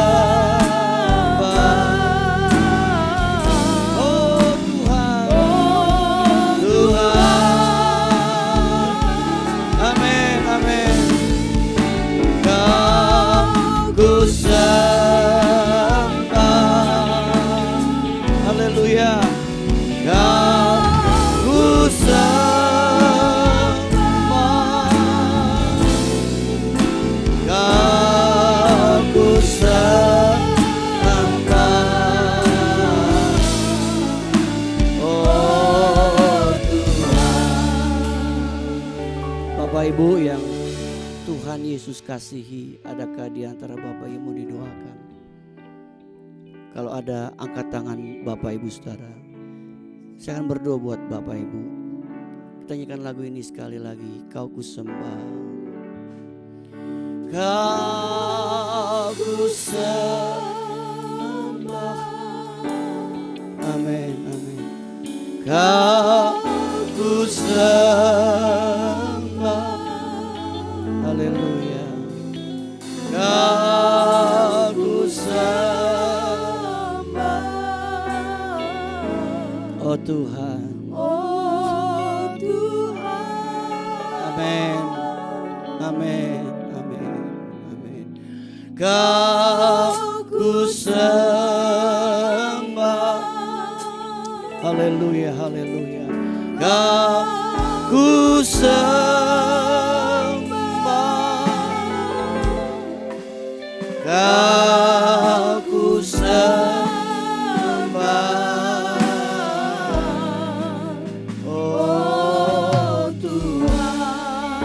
Oh Tuhan, Tuhan. Amin, amin. Kau ku sembah, haleluya. Kau ku sembah, Kau ku sembah, oh Tuhan. Bapak Ibu yang Tuhan Yesus kasihi, adakah di antara Bapak yang mau didoakan? Kalau ada, angkat tangan Bapak Ibu saudara. Saya akan berdoa buat Bapak Ibu. Kita nyanyikan lagu ini sekali lagi. Kau ku sembah, Kau ku sembah. Amin, amin. Kau ku sembah, haleluya. Kau ku sembah, oh Tuhan, Oh Tuhan, amin, amin, amin, amin. Kau ku sembah, haleluya, haleluya. Kau ku sembah, Kau ku sembah, oh Tuhan.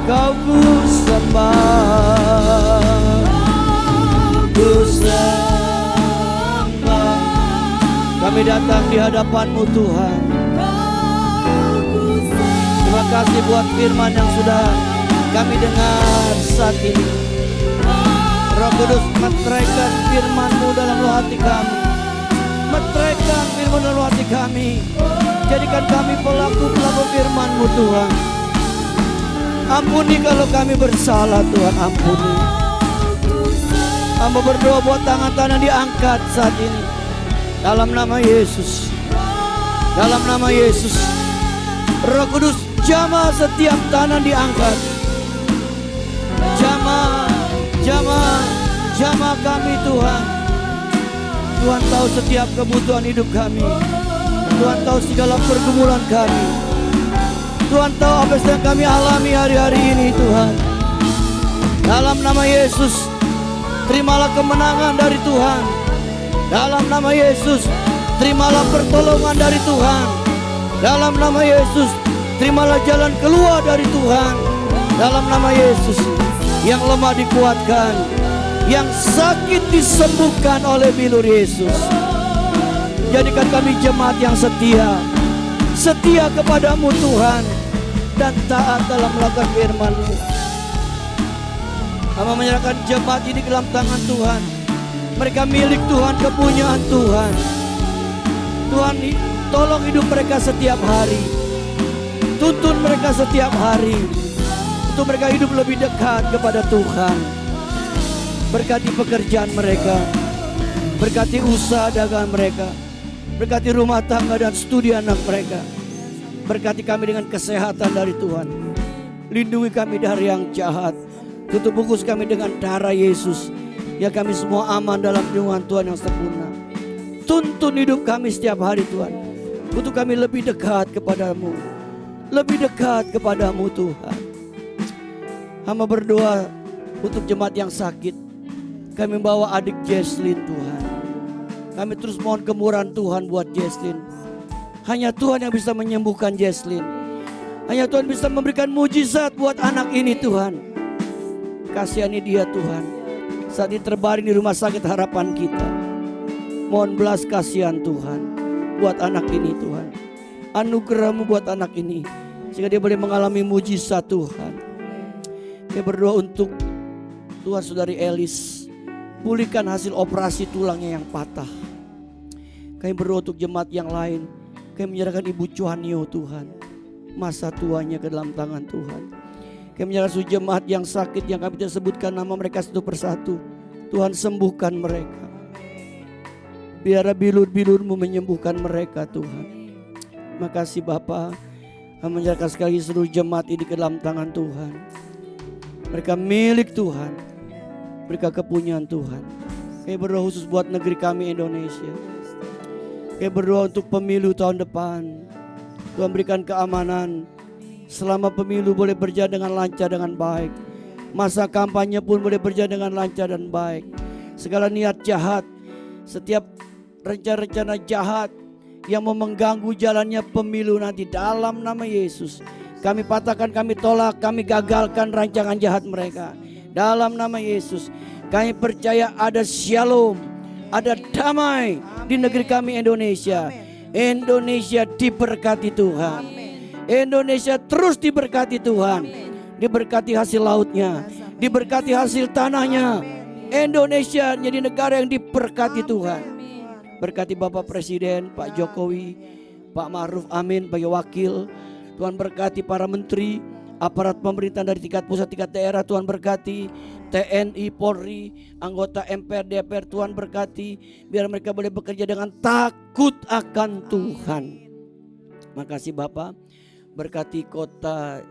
Kau ku sembah, ku sembah. Kami datang di hadapan-Mu Tuhan. Terima kasih buat firman yang sudah kami dengar saat ini. Roh Kudus, meteraikan firman-Mu dalam roh hati kami. Meteraikan firman dalam roh hati kami. Jadikan kami pelaku-pelaku firman-Mu Tuhan. Ampuni kalau kami bersalah Tuhan, ampuni. Hamba berdoa buat tangan-tangan diangkat saat ini. Dalam nama Yesus. Dalam nama Yesus. Roh Kudus jamah setiap tangan diangkat. Jamah kami Tuhan. Tuhan tahu setiap kebutuhan hidup kami. Tuhan tahu segala pergumulan kami. Tuhan tahu apa yang sedang kami alami hari-hari ini Tuhan. Dalam nama Yesus, terimalah kemenangan dari Tuhan. Dalam nama Yesus, terimalah pertolongan dari Tuhan. Dalam nama Yesus, terimalah jalan keluar dari Tuhan. Dalam nama Yesus, yang lemah dikuatkan, yang sakit disembuhkan oleh bilur Yesus. Jadikan kami jemaat yang setia, setia kepadamu Tuhan, dan taat dalam melakukan firman-Mu. Kami menyerahkan jemaat ini ke dalam tangan Tuhan. Mereka milik Tuhan, kepunyaan Tuhan. Tuhan, tolong hidup mereka setiap hari. Tuntun mereka setiap hari, untuk mereka hidup lebih dekat kepada Tuhan. Berkati pekerjaan mereka, berkati usaha dagangan mereka, berkati rumah tangga dan studi anak mereka. Berkati kami dengan kesehatan dari Tuhan. Lindungi kami dari yang jahat. Tutup bungkus kami dengan darah Yesus. Ya, kami semua aman dalam lindungan Tuhan yang sempurna. Tuntun hidup kami setiap hari Tuhan, untuk kami lebih dekat kepadamu, lebih dekat kepadamu Tuhan. Hamba berdoa untuk jemaat yang sakit. Kami membawa adik Jesslyn Tuhan. Kami terus mohon kemurahan Tuhan buat Jesslyn. Hanya Tuhan yang bisa menyembuhkan Jesslyn. Hanya Tuhan bisa memberikan mujizat buat anak ini Tuhan. Kasihani dia Tuhan. Saat ini terbaring di rumah sakit harapan kita. Mohon belas kasihan Tuhan buat anak ini Tuhan. Anugerah-Mu buat anak ini, sehingga dia boleh mengalami mujizat Tuhan. Kami berdoa untuk Tuhan saudari Elis. Pulihkan hasil operasi tulangnya yang patah. Kami berdoa untuk jemaat yang lain. Kami menyerahkan Ibu Cuanio Tuhan, masa tuanya ke dalam tangan Tuhan. Kami menyerahkan jemaat yang sakit yang kami tidak sebutkan nama mereka satu persatu. Tuhan, sembuhkan mereka. Biar bilur-bilur-Mu menyembuhkan mereka Tuhan. Terima kasih Bapa. Kami menyerahkan sekali seluruh jemaat ini ke dalam tangan Tuhan. Mereka milik Tuhan, mereka kepunyaan Tuhan. Kami berdoa khusus buat negeri kami Indonesia. Kami berdoa untuk pemilu tahun depan. Tuhan berikan keamanan. Selama pemilu boleh berjalan dengan lancar, dengan baik. Masa kampanye pun boleh berjalan dengan lancar dan baik. Segala niat jahat, setiap rencana-rencana jahat yang mau mengganggu jalannya pemilu nanti, dalam nama Yesus kami patahkan, kami tolak, kami gagalkan rancangan jahat mereka. Dalam nama Yesus kami percaya ada shalom, ada damai di negeri kami Indonesia. Indonesia diberkati Tuhan. Indonesia terus diberkati Tuhan. Diberkati hasil lautnya, diberkati hasil tanahnya. Indonesia menjadi negara yang diberkati Tuhan. Berkati Bapak Presiden, Pak Jokowi, Pak Ma'ruf Amin, bagi wakil. Tuhan berkati para menteri, aparat pemerintahan dari tingkat pusat, tingkat daerah. Tuhan berkati TNI, Polri, anggota MPR, DPR. Tuhan berkati, biar mereka boleh bekerja dengan takut akan Tuhan. Makasih Bapak. Berkati kota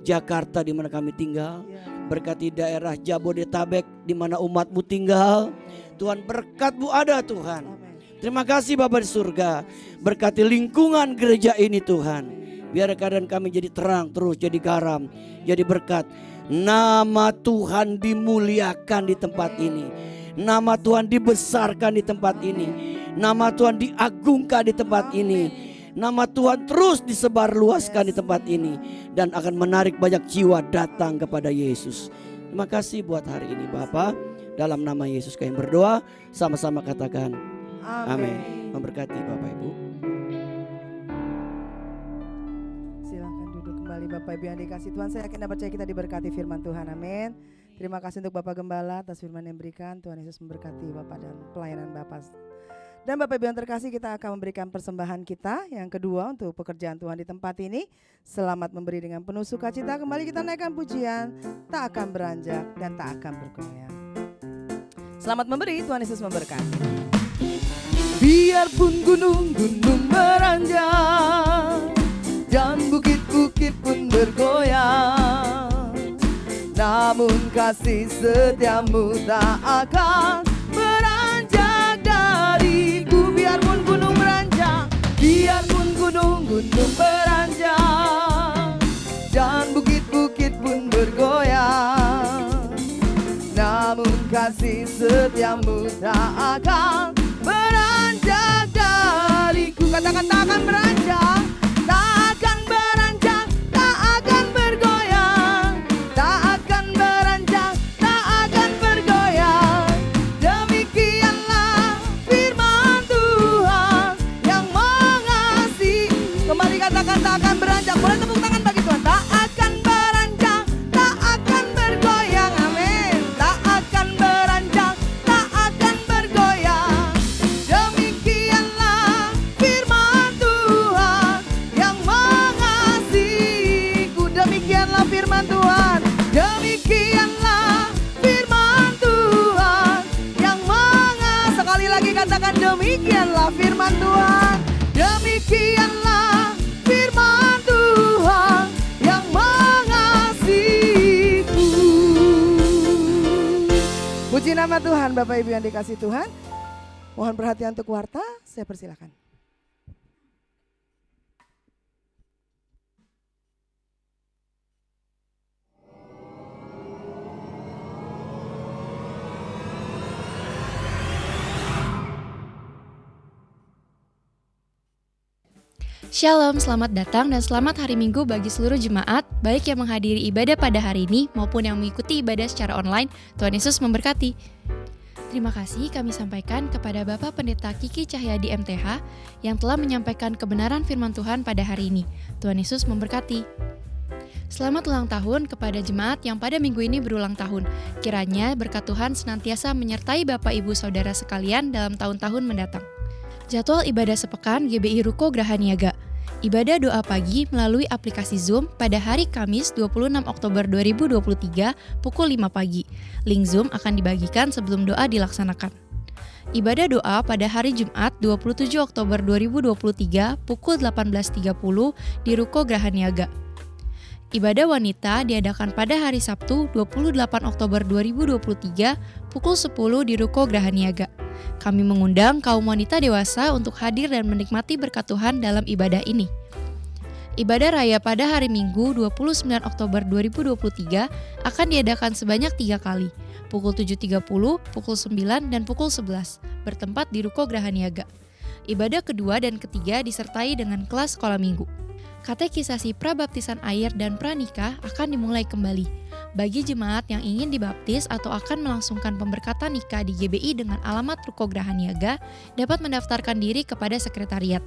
Jakarta di mana kami tinggal. Berkati daerah Jabodetabek di mana umat-Mu tinggal. Tuhan, berkat-Mu ada Tuhan. Terima kasih Bapa di surga. Berkati lingkungan gereja ini Tuhan. Biar keadaan kami jadi terang, terus jadi garam, jadi berkat. Nama Tuhan dimuliakan di tempat ini. Nama Tuhan dibesarkan di tempat ini. Nama Tuhan diagungkan di tempat ini. Nama Tuhan terus disebarluaskan di tempat ini. Dan akan menarik banyak jiwa datang kepada Yesus. Terima kasih buat hari ini Bapak. Dalam nama Yesus kami berdoa. Sama-sama katakan amin. Memberkati Bapak Ibu. Silahkan duduk kembali Bapak Ibu yang dikasih Tuhan. Saya yakin dan percaya kita diberkati firman Tuhan, amin. Terima kasih untuk Bapak Gembala atas firman yang berikan. Tuhan Yesus memberkati Bapak dan pelayanan Bapak. Dan Bapak Ibu yang terkasih, kita akan memberikan persembahan kita yang kedua untuk pekerjaan Tuhan di tempat ini. Selamat memberi dengan penuh sukacita. Kembali kita naikkan pujian, tak akan beranjak dan tak akan bergoyang. Selamat memberi, Tuhan Yesus memberkati. Biarpun gunung-gunung beranjak dan bukit-bukit pun bergoyang, namun kasih setiamu tak akan beranjak dariku. Biarpun gunung beranjak, biarpun gunung-gunung beranjak dan bukit-bukit pun bergoyang, namun kasih setiamu tak akan beranjak dariku. Katakan tak akan beranjak, tak akan beranjak, tak akan bergoyang, tak akan beranjak, tak akan bergoyang. Demikianlah firman Tuhan yang mengasihi. Kembali katakan tak akan beranjak. Boleh tepuk tangan bagi Tuhan. Tak akan beranjak, tak akan bergoyang. Amin. Tak akan beranjak, tak akan bergoyang. Demikianlah firman Tuhan yang mengasihiku. Demikianlah firman Tuhan. Demikianlah firman Tuhan yang mengasihi. Sekali lagi katakan demikianlah firman Tuhan. Demikianlah firman Tuhan yang mengasihiku. Puji nama Tuhan. Bapak Ibu yang dikasihi Tuhan, mohon perhatian untuk warta, saya persilakan. Shalom, selamat datang dan selamat hari Minggu bagi seluruh jemaat, baik yang menghadiri ibadah pada hari ini maupun yang mengikuti ibadah secara online. Tuhan Yesus memberkati. Terima kasih kami sampaikan kepada Bapak Pendeta Kiki Cahyadi MTH yang telah menyampaikan kebenaran firman Tuhan pada hari ini. Tuhan Yesus memberkati. Selamat ulang tahun kepada jemaat yang pada minggu ini berulang tahun. Kiranya berkat Tuhan senantiasa menyertai Bapak Ibu Saudara sekalian dalam tahun-tahun mendatang. Jadwal ibadah sepekan GBI Ruko Graha Niaga. Ibadah doa pagi melalui aplikasi Zoom pada hari Kamis 26 Oktober 2023 pukul 5 pagi. Link Zoom akan dibagikan sebelum doa dilaksanakan. Ibadah doa pada hari Jumat 27 Oktober 2023 pukul 18.30 di Ruko Graha Niaga. Ibadah wanita diadakan pada hari Sabtu 28 Oktober 2023 pukul 10 di Ruko Graha Niaga. Kami mengundang kaum wanita dewasa untuk hadir dan menikmati berkat Tuhan dalam ibadah ini. Ibadah raya pada hari Minggu 29 Oktober 2023 akan diadakan sebanyak 3 kali, pukul 7.30, pukul 9, dan pukul 11, bertempat di Ruko Graha Niaga. Ibadah kedua dan ketiga disertai dengan kelas sekolah minggu. Katekisasi prabaptisan air dan pranikah akan dimulai kembali. Bagi jemaat yang ingin dibaptis atau akan melangsungkan pemberkatan nikah di GBI dengan alamat Ruko Graha Niaga, dapat mendaftarkan diri kepada sekretariat.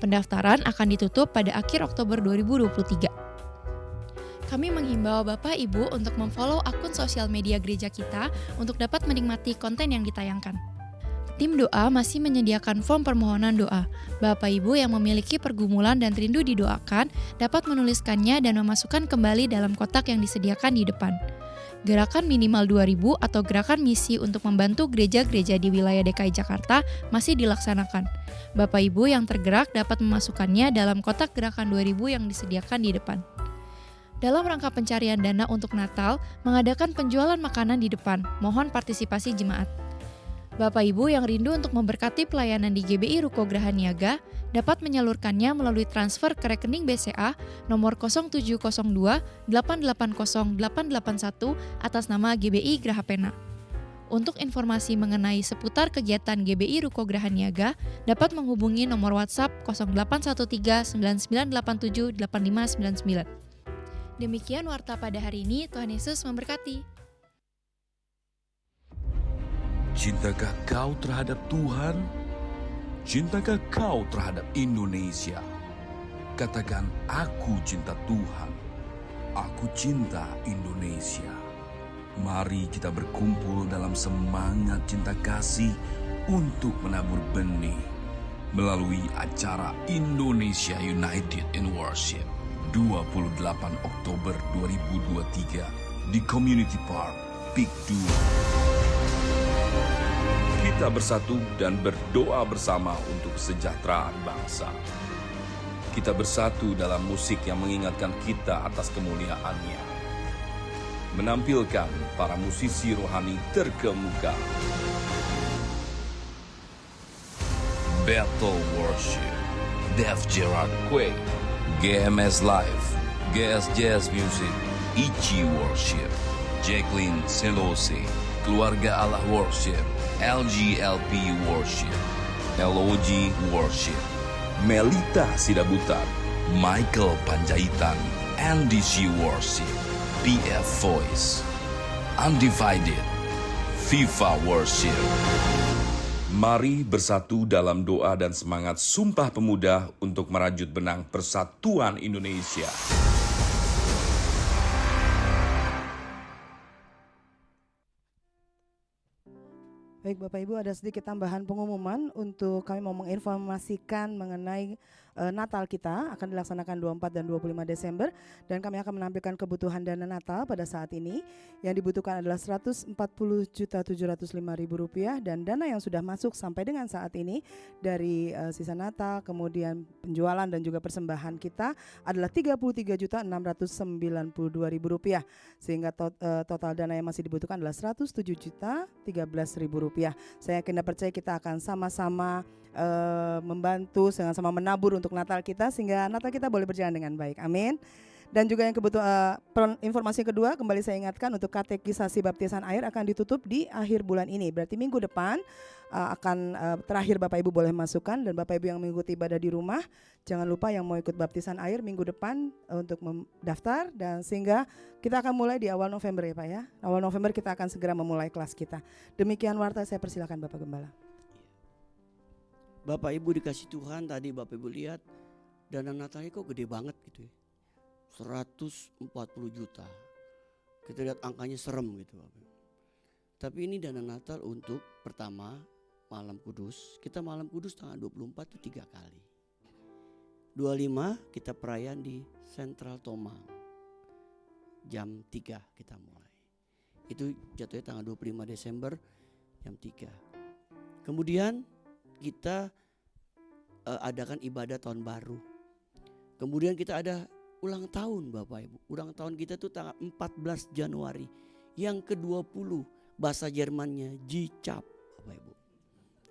Pendaftaran akan ditutup pada akhir Oktober 2023. Kami menghimbau Bapak Ibu untuk memfollow akun sosial media gereja kita untuk dapat menikmati konten yang ditayangkan. Tim doa masih menyediakan form permohonan doa. Bapak Ibu yang memiliki pergumulan dan rindu didoakan dapat menuliskannya dan memasukkan kembali dalam kotak yang disediakan di depan. Gerakan minimal 2000 atau gerakan misi untuk membantu gereja-gereja di wilayah DKI Jakarta masih dilaksanakan. Bapak Ibu yang tergerak dapat memasukkannya dalam kotak gerakan 2000 yang disediakan di depan. Dalam rangka pencarian dana untuk Natal, mengadakan penjualan makanan di depan. Mohon partisipasi jemaat. Bapak Ibu yang rindu untuk memberkati pelayanan di GBI Ruko Graha Niaga dapat menyalurkannya melalui transfer ke rekening BCA nomor 0702 880 881 atas nama GBI Graha Pena. Untuk informasi mengenai seputar kegiatan GBI Ruko Graha Niaga dapat menghubungi nomor WhatsApp 0813 9987 8599. Demikian warta pada hari ini. Tuhan Yesus memberkati. Cintakah kau terhadap Tuhan? Cintakah kau terhadap Indonesia? Katakan, aku cinta Tuhan. Aku cinta Indonesia. Mari kita berkumpul dalam semangat cinta kasih untuk menabur benih melalui acara Indonesia United in Worship 28 Oktober 2023 di Community Park, Pik 2. kita bersatu dan berdoa bersama untuk kesejahteraan bangsa. Kita bersatu dalam musik yang mengingatkan kita atas kemuliaan-Nya. Menampilkan para musisi rohani terkemuka. Battle Worship, Def Gerard Quay, GMS Live, GS Jazz Music, Ichi Worship, Jacqueline Selose, Keluarga Allah Worship, LGLP Worship, LOG Worship, Melita Sidabutan, Michael Panjaitan, NDC Worship, PF Voice, Undivided, FIFA Worship. Mari bersatu dalam doa dan semangat Sumpah Pemuda untuk merajut benang persatuan Indonesia. Baik Bapak Ibu, ada sedikit tambahan pengumuman untuk kami mau menginformasikan mengenai Natal kita akan dilaksanakan 24 dan 25 Desember dan kami akan menampilkan kebutuhan dana Natal pada saat ini. Yang dibutuhkan adalah Rp140.705.000 dan dana yang sudah masuk sampai dengan saat ini dari sisa Natal, kemudian penjualan dan juga persembahan kita adalah Rp33.692.000 sehingga total dana yang masih dibutuhkan adalah Rp107.013.000. Saya yakin dan percaya kita akan sama-sama membantu sama-sama menabur untuk Natal kita sehingga Natal kita boleh berjalan dengan baik. Amin. Dan juga yang kebutuhan informasi kedua, kembali saya ingatkan untuk katekisasi baptisan air akan ditutup di akhir bulan ini. Berarti minggu depan akan terakhir Bapak Ibu boleh masukkan, dan Bapak Ibu yang mengikuti ibadah di rumah jangan lupa yang mau ikut baptisan air minggu depan untuk mendaftar, dan sehingga kita akan mulai di awal November ya Pak ya. Awal November kita akan segera memulai kelas kita. Demikian warta, saya persilakan Bapak Gembala. Bapak Ibu dikasih Tuhan, tadi Bapak Ibu lihat dana Natalnya kok gede banget gitu ya. 140 juta. Kita lihat angkanya serem gitu Bapak. Tapi ini dana Natal untuk pertama malam kudus. Kita malam kudus tanggal 24 itu 3 kali. 25 kita perayaan di Sentral Tomang. Jam 3 kita mulai. Itu jatuhnya tanggal 25 Desember jam 3. Kemudian kita adakan ibadah tahun baru. Kemudian kita ada ulang tahun Bapak Ibu. Ulang tahun kita tuh tanggal 14 Januari. Yang ke-20 bahasa Jermannya Jicap Bapak Ibu.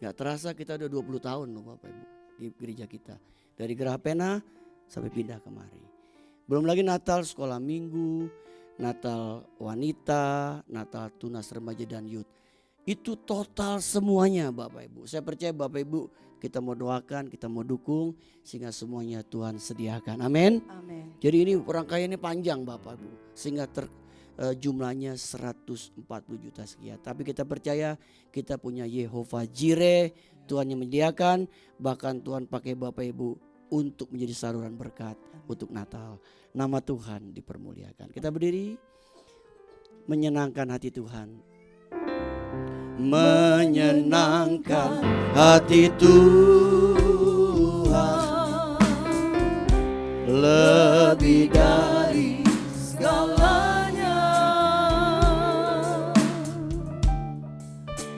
Gak terasa kita udah 20 tahun loh Bapak Ibu di gereja kita. Dari Geraha Pena sampai pindah kemari. Belum lagi Natal sekolah minggu, Natal wanita, Natal tunas remaja dan youth. Itu total semuanya Bapak Ibu. Saya percaya Bapak Ibu kita mau doakan, kita mau dukung sehingga semuanya Tuhan sediakan. Amin. Amin. Jadi ini rangkaiannya panjang Bapak Ibu. Sehingga jumlahnya 140 juta sekian. Tapi kita percaya kita punya Yehova Jireh, Tuhan yang menyediakan. Bahkan Tuhan pakai Bapak Ibu untuk menjadi saluran berkat untuk Natal. Nama Tuhan dipermuliakan. Kita berdiri menyenangkan hati Tuhan. Menyenangkan hati Tuhan lebih dari segalanya.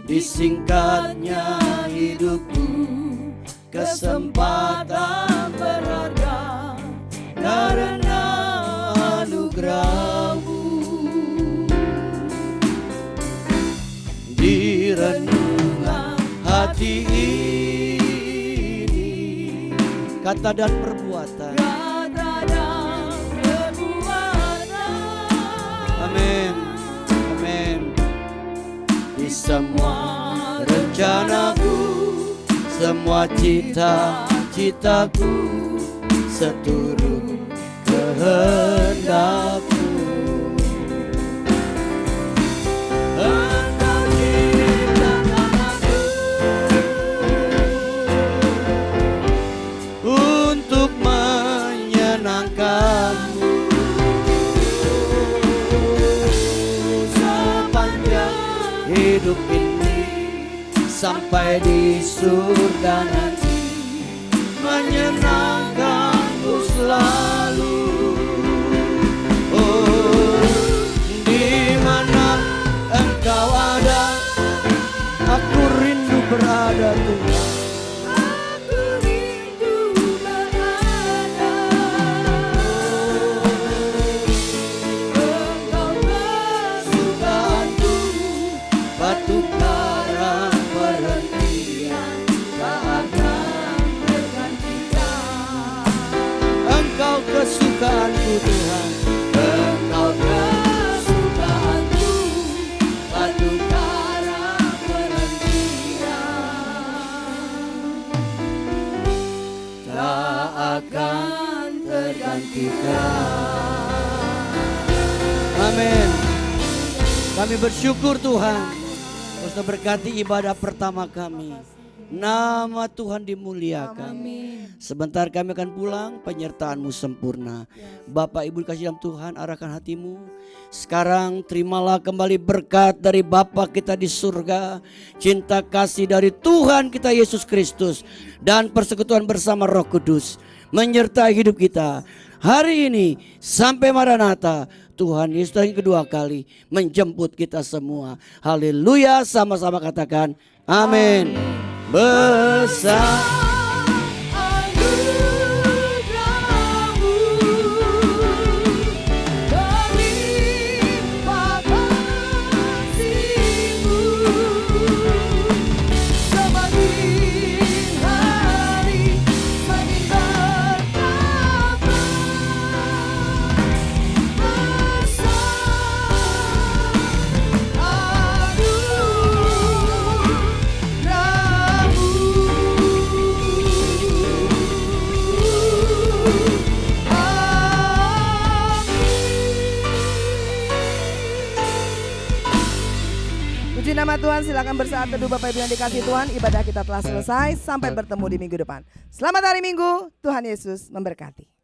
Disingkatnya hidupku, kesempatan berharga karena anugerah-Mu. Di renungan hati ini, kata dan perbuatan. Amin. Amin. Di semua rencanaku, semua cita-citaku, seturut kehendak-Mu. Untuk menyenangkan-Mu sepanjang hidup ini, sampai di surga nanti, menyenangkan-Mu selalu. Oh, di mana Engkau ada, aku rindu Amin. Kami bersyukur Tuhan, terus berkati ibadah pertama kami. Nama Tuhan dimuliakan. Sebentar kami akan pulang, penyertaan-Mu sempurna. Bapak Ibu dikasih dalam Tuhan, arahkan hatimu. Sekarang terimalah kembali berkat dari Bapa kita di surga, cinta kasih dari Tuhan kita Yesus Kristus, dan persekutuan bersama Roh Kudus menyertai hidup kita hari ini sampai Maranatha. Tuhan Yesus yang kedua kali menjemput kita semua. Haleluya, sama-sama katakan amin. Besar Puji nama Tuhan, silakan bersaat teduh Bapak Ibu yang dikasih Tuhan. Ibadah kita telah selesai, sampai bertemu di minggu depan. Selamat hari Minggu, Tuhan Yesus memberkati.